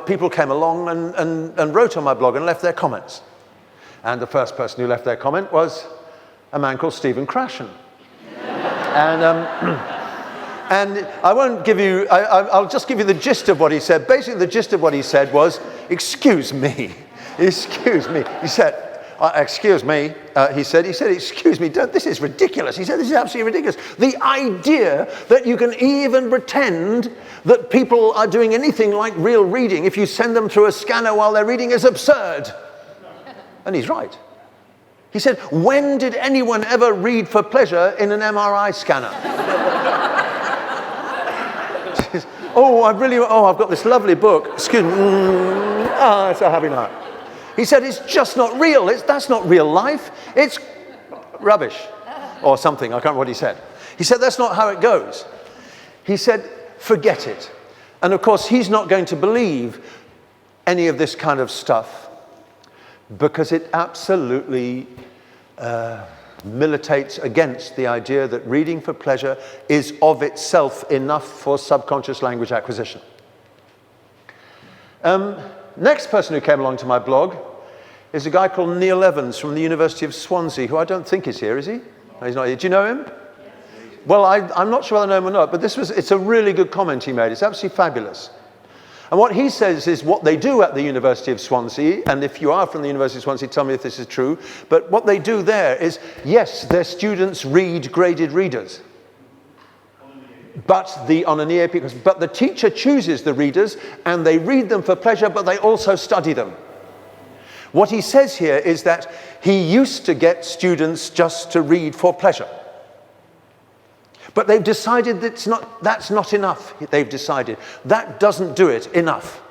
people came along and wrote on my blog and left their comments. And the first person who left their comment was a man called Stephen Krashen. And I won't give you, I'll just give you the gist of what he said. Basically, the gist of what he said was, excuse me. He said, excuse me, he said, excuse me, this is ridiculous. He said, this is absolutely ridiculous. The idea that you can even pretend that people are doing anything like real reading if you send them through a scanner while they're reading is absurd. And he's right. He said, when did anyone ever read for pleasure in an MRI scanner? I've got this lovely book. Excuse me. So happy now. He said, it's just not real. That's not real life. It's rubbish. Or something. I can't remember what he said. He said, that's not how it goes. He said, forget it. And of course, he's not going to believe any of this kind of stuff because it absolutely militates against the idea that reading for pleasure is of itself enough for subconscious language acquisition. Next person who came along to my blog is a guy called Neil Evans from the University of Swansea, who I don't think is here, is he? No, he's not here. Do you know him? Well, I'm not sure whether I know him or not, but it's a really good comment he made. It's absolutely fabulous. And what he says is what they do at the University of Swansea, and if you are from the University of Swansea, tell me if this is true, but what they do there is, yes, their students read graded readers. But on an EAP, but the teacher chooses the readers, and they read them for pleasure, but they also study them. What he says here is that he used to get students just to read for pleasure. But they've decided that's not enough, they've decided. That doesn't do it enough.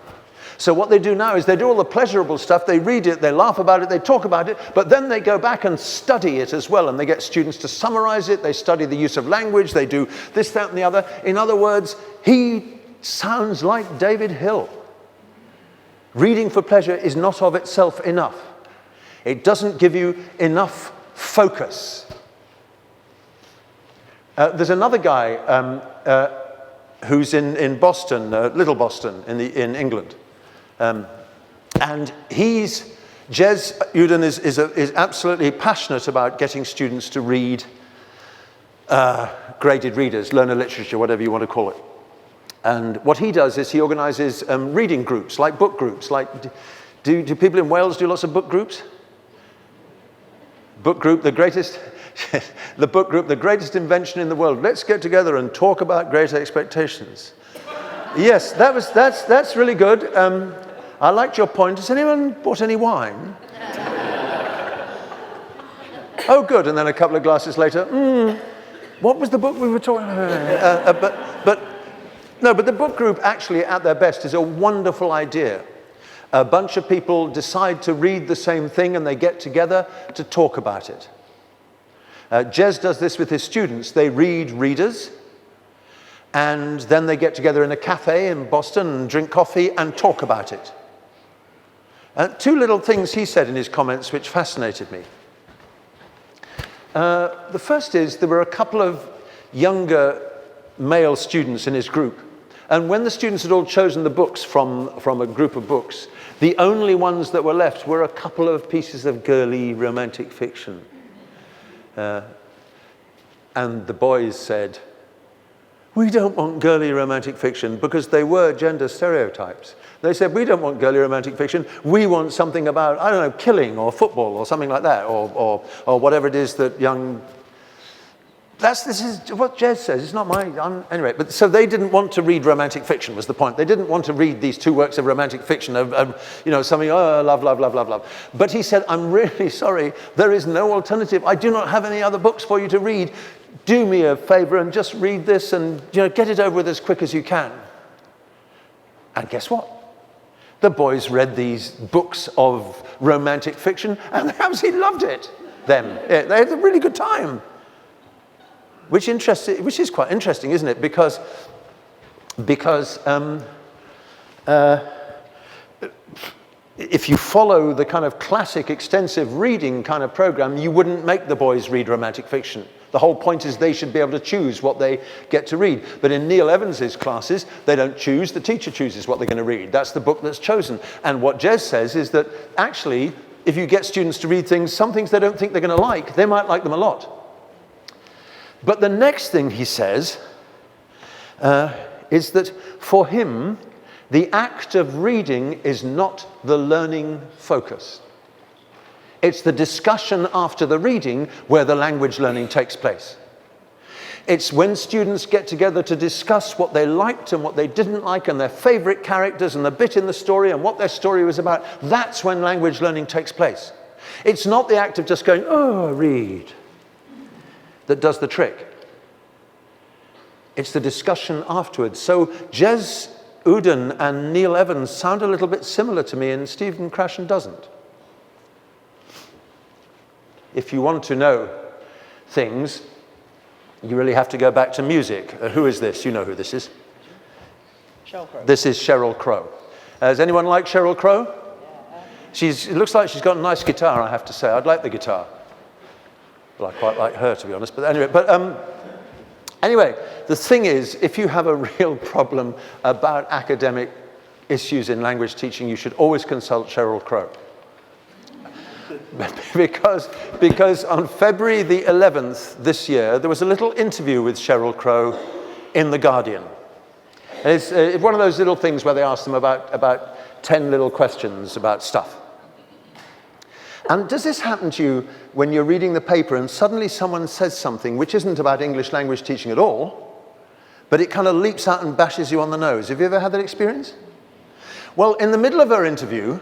So what they do now is they do all the pleasurable stuff, they read it, they laugh about it, they talk about it, but then they go back and study it as well, and they get students to summarize it, they study the use of language, they do this, that, and the other. In other words, he sounds like David Hill. Reading for pleasure is not of itself enough. It doesn't give you enough focus. There's another guy who's in Boston, Little Boston, in England. And Jez Uden is absolutely passionate about getting students to read graded readers, learner literature, whatever you want to call it. And what he does is he organizes reading groups, like book groups. Like, do people in Wales do lots of book groups? Book group, the greatest... the book group, the greatest invention in the world. Let's get together and talk about Great Expectations. Yes, that's really good. I liked your point. Has anyone bought any wine? Oh, good. And then a couple of glasses later, what was the book we were talking about? But the book group actually at their best is a wonderful idea. A bunch of people decide to read the same thing and they get together to talk about it. Jez does this with his students. They read readers, and then they get together in a cafe in Boston and drink coffee and talk about it. Two little things he said in his comments which fascinated me. The first is there were a couple of younger male students in his group, and when the students had all chosen the books from a group of books, the only ones that were left were a couple of pieces of girly romantic fiction. And the boys said, we don't want girly romantic fiction, because they were gender stereotypes. They said, we don't want girly romantic fiction, we want something about, I don't know, killing or football or something like that, or whatever it is that young... This is what Jez says, it's not mine. Anyway, but so they didn't want to read romantic fiction, was the point. They didn't want to read these two works of romantic fiction, of something, love, love, love, love, love. But he said, I'm really sorry, there is no alternative. I do not have any other books for you to read. Do me a favor and just read this and get it over with as quick as you can. And guess what? The boys read these books of romantic fiction and they absolutely loved it. They had a really good time. Which is quite interesting, isn't it? Because if you follow the kind of classic extensive reading kind of program, you wouldn't make the boys read romantic fiction. The whole point is they should be able to choose what they get to read. But in Neil Evans's classes, they don't choose, the teacher chooses what they're going to read. That's the book that's chosen. And what Jez says is that actually, if you get students to read things, some things they don't think they're going to like, they might like them a lot. But the next thing he says is that for him, the act of reading is not the learning focus. It's the discussion after the reading where the language learning takes place. It's when students get together to discuss what they liked and what they didn't like and their favorite characters and the bit in the story and what their story was about. That's when language learning takes place. It's not the act of just going, oh, read, that does the trick. It's the discussion afterwards. So Jez Uden and Neil Evans sound a little bit similar to me, and Stephen Krashen doesn't. if you want to know things, you really have to go back to music. Who is this? You know who this is. Sheryl Crow. This is Sheryl Crow. Does anyone like Sheryl Crow? It looks like she's got a nice guitar, I have to say. I'd like the guitar. Well, I quite like her, to be honest. But anyway, the thing is, if you have a real problem about academic issues in language teaching, you should always consult Sheryl Crow. because on February the 11th this year, there was a little interview with Sheryl Crow in The Guardian. And it's one of those little things where they ask them about 10 little questions about stuff. And does this happen to you when you're reading the paper and suddenly someone says something which isn't about English language teaching at all, but it kind of leaps out and bashes you on the nose? Have you ever had that experience? Well, in the middle of her interview,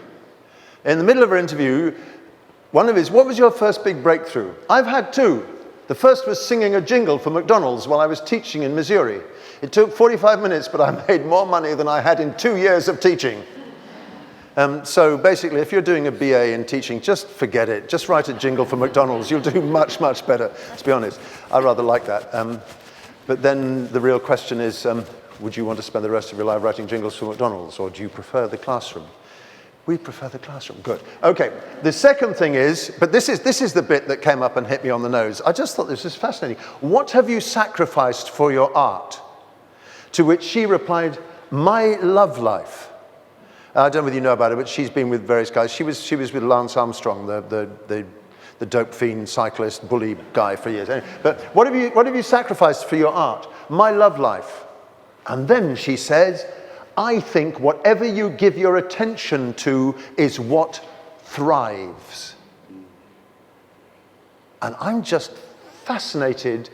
one of his, what was your first big breakthrough? I've had two. The first was singing a jingle for McDonald's while I was teaching in Missouri. It took 45 minutes, but I made more money than I had in 2 years of teaching. So basically, if you're doing a BA in teaching, just forget it. Just write a jingle for McDonald's. You'll do much, much better, to be honest. I rather like that. But then the real question is, would you want to spend the rest of your life writing jingles for McDonald's, or do you prefer the classroom? We prefer the classroom. Good. Okay. The second thing is, but this is the bit that came up and hit me on the nose. I just thought this was fascinating. What have you sacrificed for your art? To which she replied, my love life. I don't know whether you know about her, but she's been with various guys. She was with Lance Armstrong, the dope fiend cyclist bully guy for years. Anyway, but what have you sacrificed for your art? My love life. And then she says, I think whatever you give your attention to is what thrives. And I'm just fascinated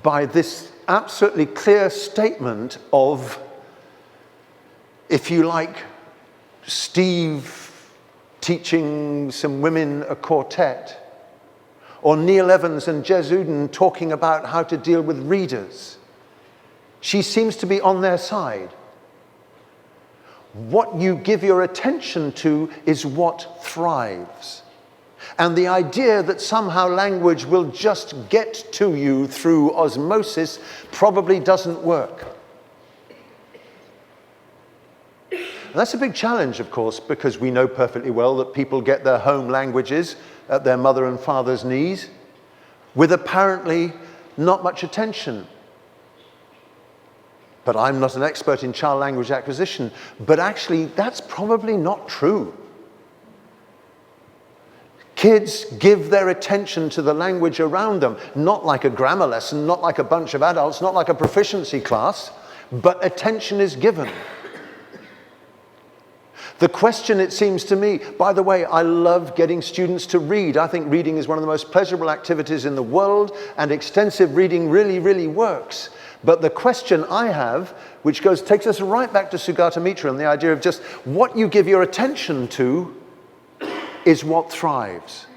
by this absolutely clear statement of, if you like, Steve teaching some women a quartet, or Neil Evans and Jez Uden talking about how to deal with readers. She seems to be on their side. What you give your attention to is what thrives. And the idea that somehow language will just get to you through osmosis probably doesn't work. And that's a big challenge, of course, because we know perfectly well that people get their home languages at their mother and father's knees with apparently not much attention. But I'm not an expert in child language acquisition, but actually that's probably not true. Kids give their attention to the language around them, not like a grammar lesson, not like a bunch of adults, not like a proficiency class, but attention is given. The question, it seems to me, by the way, I love getting students to read. I think reading is one of the most pleasurable activities in the world, and extensive reading really, really works. But the question I have, which takes us right back to Sugata Mitra and the idea of just what you give your attention to is what thrives.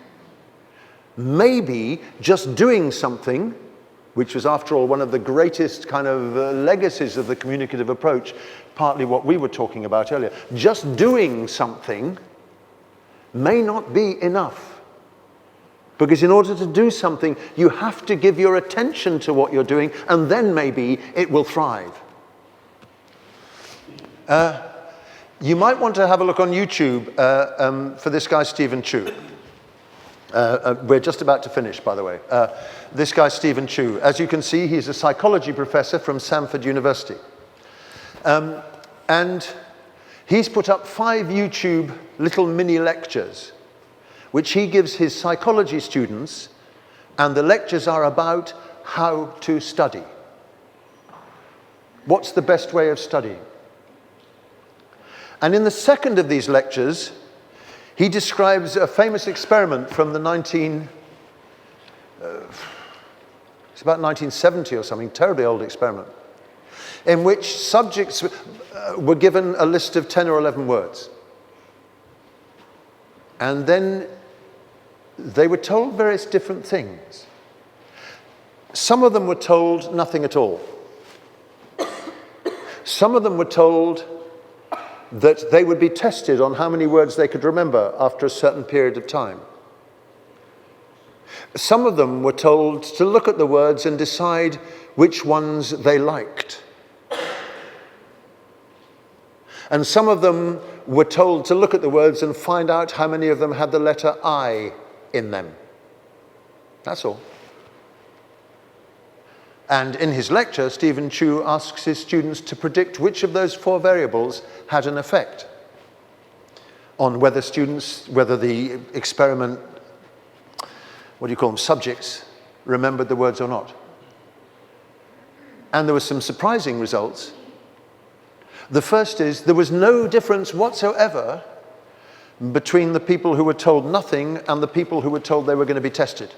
Maybe just doing something, which was, after all, one of the greatest kind of legacies of the communicative approach, partly what we were talking about earlier. Just doing something may not be enough. Because in order to do something, you have to give your attention to what you're doing, and then maybe it will thrive. You might want to have a look on YouTube for this guy, Stephen Chu. We're just about to finish, by the way. This guy, Stephen Chu, as you can see, he's a psychology professor from Samford University. And he's put up 5 YouTube little mini lectures, which he gives his psychology students, and the lectures are about how to study. What's the best way of studying? And in the second of these lectures, he describes a famous experiment from the it's about 1970 or something, terribly old experiment, in which subjects were given a list of 10 or 11 words. And then they were told various different things. Some of them were told nothing at all. Some of them were told that they would be tested on how many words they could remember after a certain period of time. Some of them were told to look at the words and decide which ones they liked. And some of them were told to look at the words and find out how many of them had the letter I in them. That's all. And in his lecture, Stephen Chu asks his students to predict which of those 4 variables had an effect on whether the experiment, what do you call them, subjects, remembered the words or not. And there were some surprising results. The first is there was no difference whatsoever between the people who were told nothing and the people who were told they were going to be tested.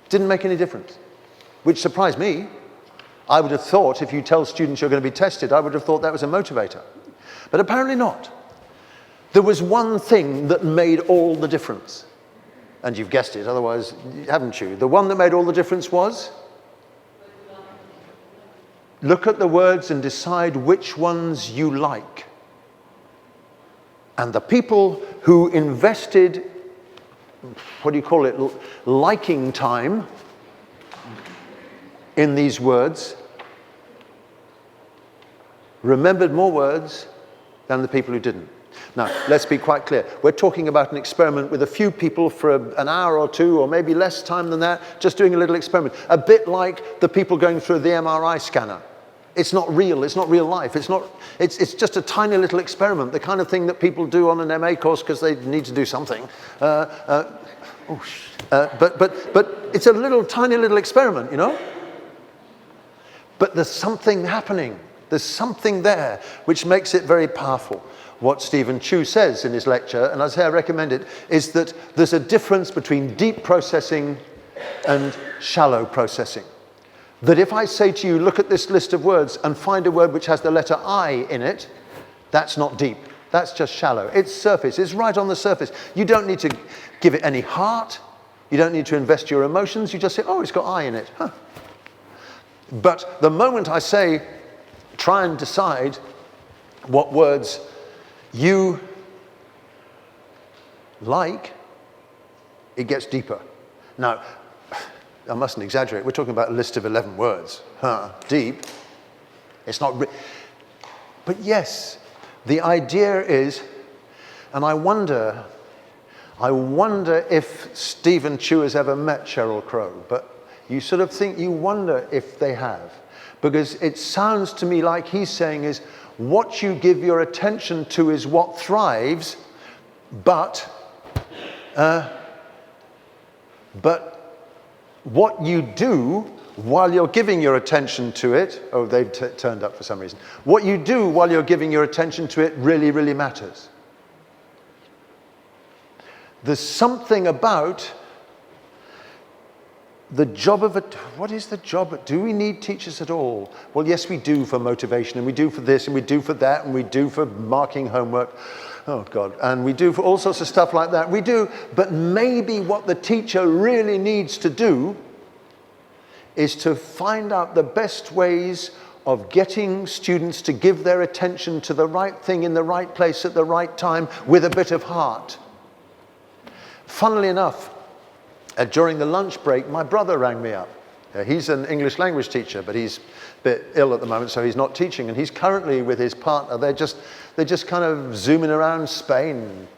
Didn't make any difference, which surprised me. I would have thought if you tell students you're going to be tested, I would have thought that was a motivator. But apparently not. There was one thing that made all the difference. And you've guessed it, otherwise, haven't you? The one that made all the difference was? Look at the words and decide which ones you like. And the people who invested, what do you call it, liking time in these words, remembered more words than the people who didn't. Now, let's be quite clear. We're talking about an experiment with a few people for an hour or 2, or maybe less time than that, just doing a little experiment. A bit like the people going through the MRI scanner. It's not real life. It's just a tiny little experiment, the kind of thing that people do on an MA course because they need to do something. But it's a little, tiny little experiment, you know? But there's something happening. There's something there which makes it very powerful. What Stephen Chu says in his lecture, and as I recommend it, is that there's a difference between deep processing and shallow processing. That if I say to you, look at this list of words and find a word which has the letter I in it, that's not deep. That's just shallow. It's surface. It's right on the surface. You don't need to give it any heart. You don't need to invest your emotions. You just say, oh, it's got I in it. Huh. But the moment I say, try and decide what words you like, it gets deeper. Now, I mustn't exaggerate. We're talking about a list of 11 words. Deep. It's not... But yes, the idea is, and I wonder if Stephen Chu has ever met Sheryl Crow, but you sort of think, you wonder if they have. Because it sounds to me like he's saying is, what you give your attention to is what thrives, but what you do while you're giving your attention to it, oh, they've turned up for some reason. What you do while you're giving your attention to it really, really matters. There's something about the job of it. What is the job? Do we need teachers at all? Well, yes, we do for motivation, and we do for this, and we do for that, and we do for marking homework. Oh, God. And we do for all sorts of stuff like that. We do. But maybe what the teacher really needs to do is to find out the best ways of getting students to give their attention to the right thing in the right place at the right time with a bit of heart. Funnily enough, during the lunch break, my brother rang me up. He's an English language teacher, but he's a bit ill at the moment, so he's not teaching. And he's currently with his partner. They're just kind of zooming around Spain.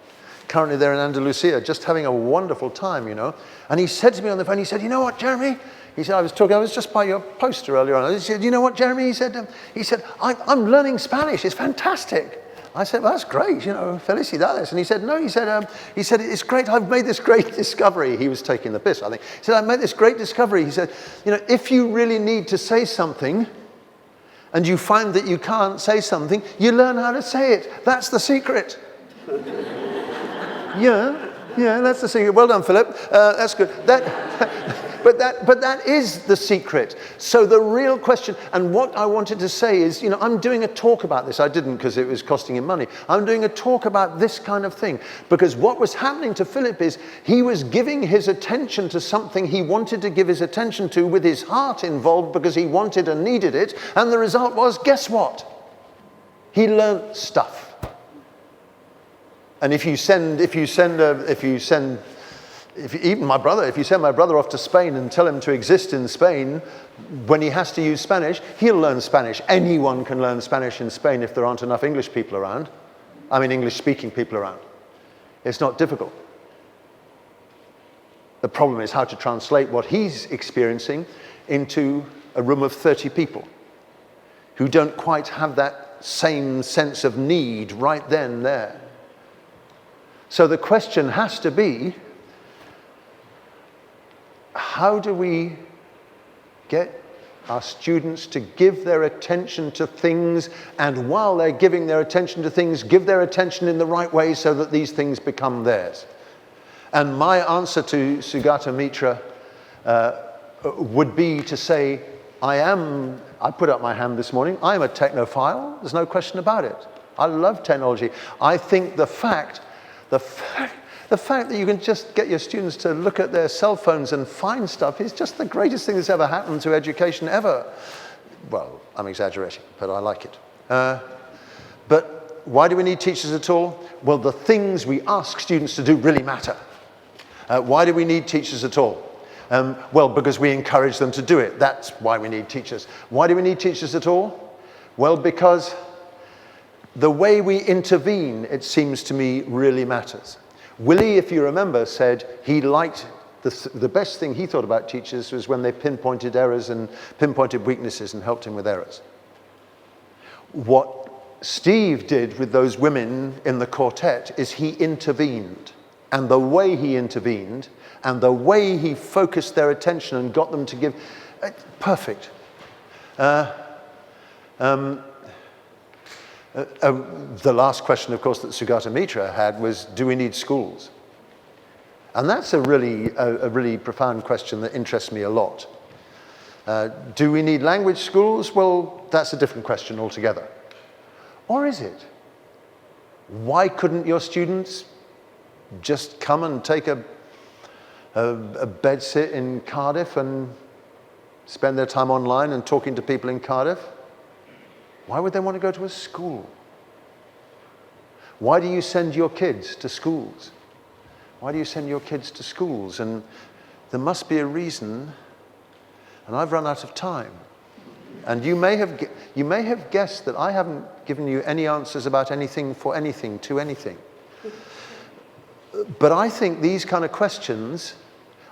Currently they're in Andalusia, just having a wonderful time, you know. And he said to me on the phone, he said, you know what, Jeremy? He said, I was just by your poster earlier on. He said, you know what, Jeremy? He said, I'm learning Spanish. It's fantastic. I said, well, that's great, you know, felicidades. And he said, no, he said, it's great, I've made this great discovery. He was taking the piss, I think. He said, I've made this great discovery. He said, you know, if you really need to say something and you find that you can't say something, you learn how to say it. That's the secret. Yeah, that's the secret. Well done, Philip. That's good. But that is the secret. So the real question, and what I wanted to say is, you know, I'm doing a talk about this. I didn't because it was costing him money. I'm doing a talk about this kind of thing. Because what was happening to Philip is he was giving his attention to something he wanted to give his attention to with his heart involved because he wanted and needed it. And the result was, guess what? He learnt stuff. And if you send Even my brother, if you send my brother off to Spain and tell him to exist in Spain, when he has to use Spanish, he'll learn Spanish. Anyone can learn Spanish in Spain if there aren't enough English people around. I mean, English-speaking people around. It's not difficult. The problem is how to translate what he's experiencing into a room of 30 people who don't quite have that same sense of need right then there. So the question has to be, how do we get our students to give their attention to things, and while they're giving their attention to things, give their attention in the right way so that these things become theirs? And my answer to Sugata Mitra would be to say, I put up my hand this morning, I'm a technophile, there's no question about it. I love technology. I think the fact that you can just get your students to look at their cell phones and find stuff is just the greatest thing that's ever happened to education ever. Well, I'm exaggerating, but I like it. But why do we need teachers at all? Well, the things we ask students to do really matter. Why do we need teachers at all? Well, because we encourage them to do it. That's why we need teachers. Why do we need teachers at all? Well, because the way we intervene, it seems to me, really matters. Willie, if you remember, said he liked, the best thing he thought about teachers was when they pinpointed errors and pinpointed weaknesses and helped him with errors. What Steve did with those women in the quartet is he intervened. And the way he intervened, and the way he focused their attention and got them to give, perfect. The last question, of course, that Sugata Mitra had was, do we need schools? And that's a really profound question that interests me a lot. Do we need language schools? Well, that's a different question altogether. Or is it? Why couldn't your students just come and take a bed sit in Cardiff and spend their time online and talking to people in Cardiff? Why would they want to go to a school? Why do you send your kids to schools? Why do you send your kids to schools? And there must be a reason, and I've run out of time. And you may have guessed that I haven't given you any answers about anything, for anything, to anything. But I think these kind of questions,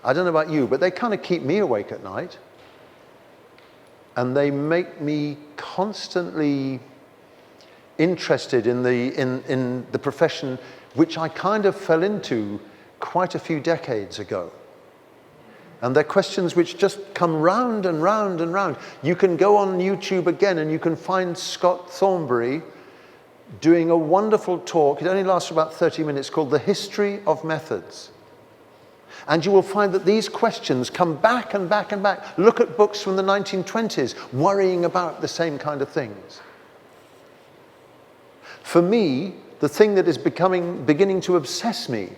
I don't know about you, but they kind of keep me awake at night. And they make me constantly interested in the profession, which I kind of fell into quite a few decades ago. And they're questions which just come round and round and round. You can go on YouTube again and you can find Scott Thornbury doing a wonderful talk. It only lasts about 30 minutes, called The History of Methods. And you will find that these questions come back and back and back. Look at books from the 1920s, worrying about the same kind of things. For me, the thing that is beginning to obsess me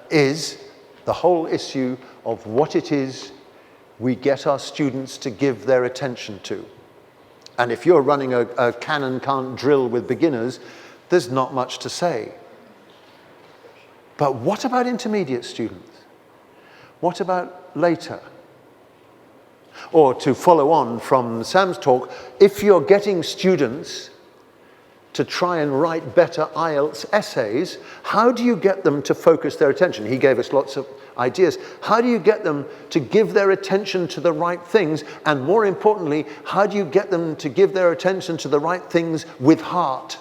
is the whole issue of what it is we get our students to give their attention to. And if you're running a can and can't drill with beginners, there's not much to say. But what about intermediate students? What about later? Or to follow on from Sam's talk, if you're getting students to try and write better IELTS essays, how do you get them to focus their attention? He gave us lots of ideas. How do you get them to give their attention to the right things? And more importantly, how do you get them to give their attention to the right things with heart,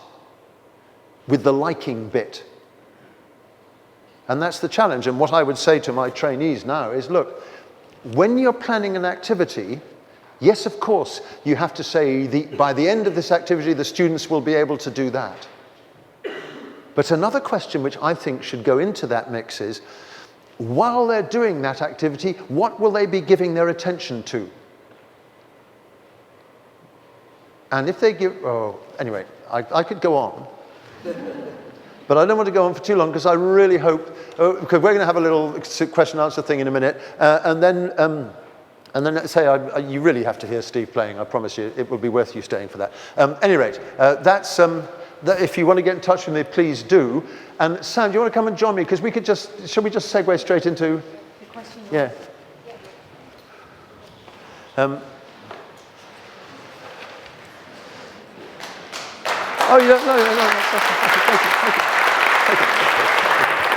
with the liking bit? And that's the challenge. And what I would say to my trainees now is, look, when you're planning an activity, yes, of course, you have to say, by the end of this activity, the students will be able to do that. But another question which I think should go into that mix is, while they're doing that activity, what will they be giving their attention to? And if they give, anyway, I could go on. But I don't want to go on for too long because I really hope, because we're going to have a little question and answer thing in a minute, and then let's say you really have to hear Steve playing. I promise you, it will be worth you staying for that. At any rate, that's if you want to get in touch with me, please do. And Sam, do you want to come and join me? Because we could shall we just segue straight into? The question. Yeah. Oh, you don't know? No, take it.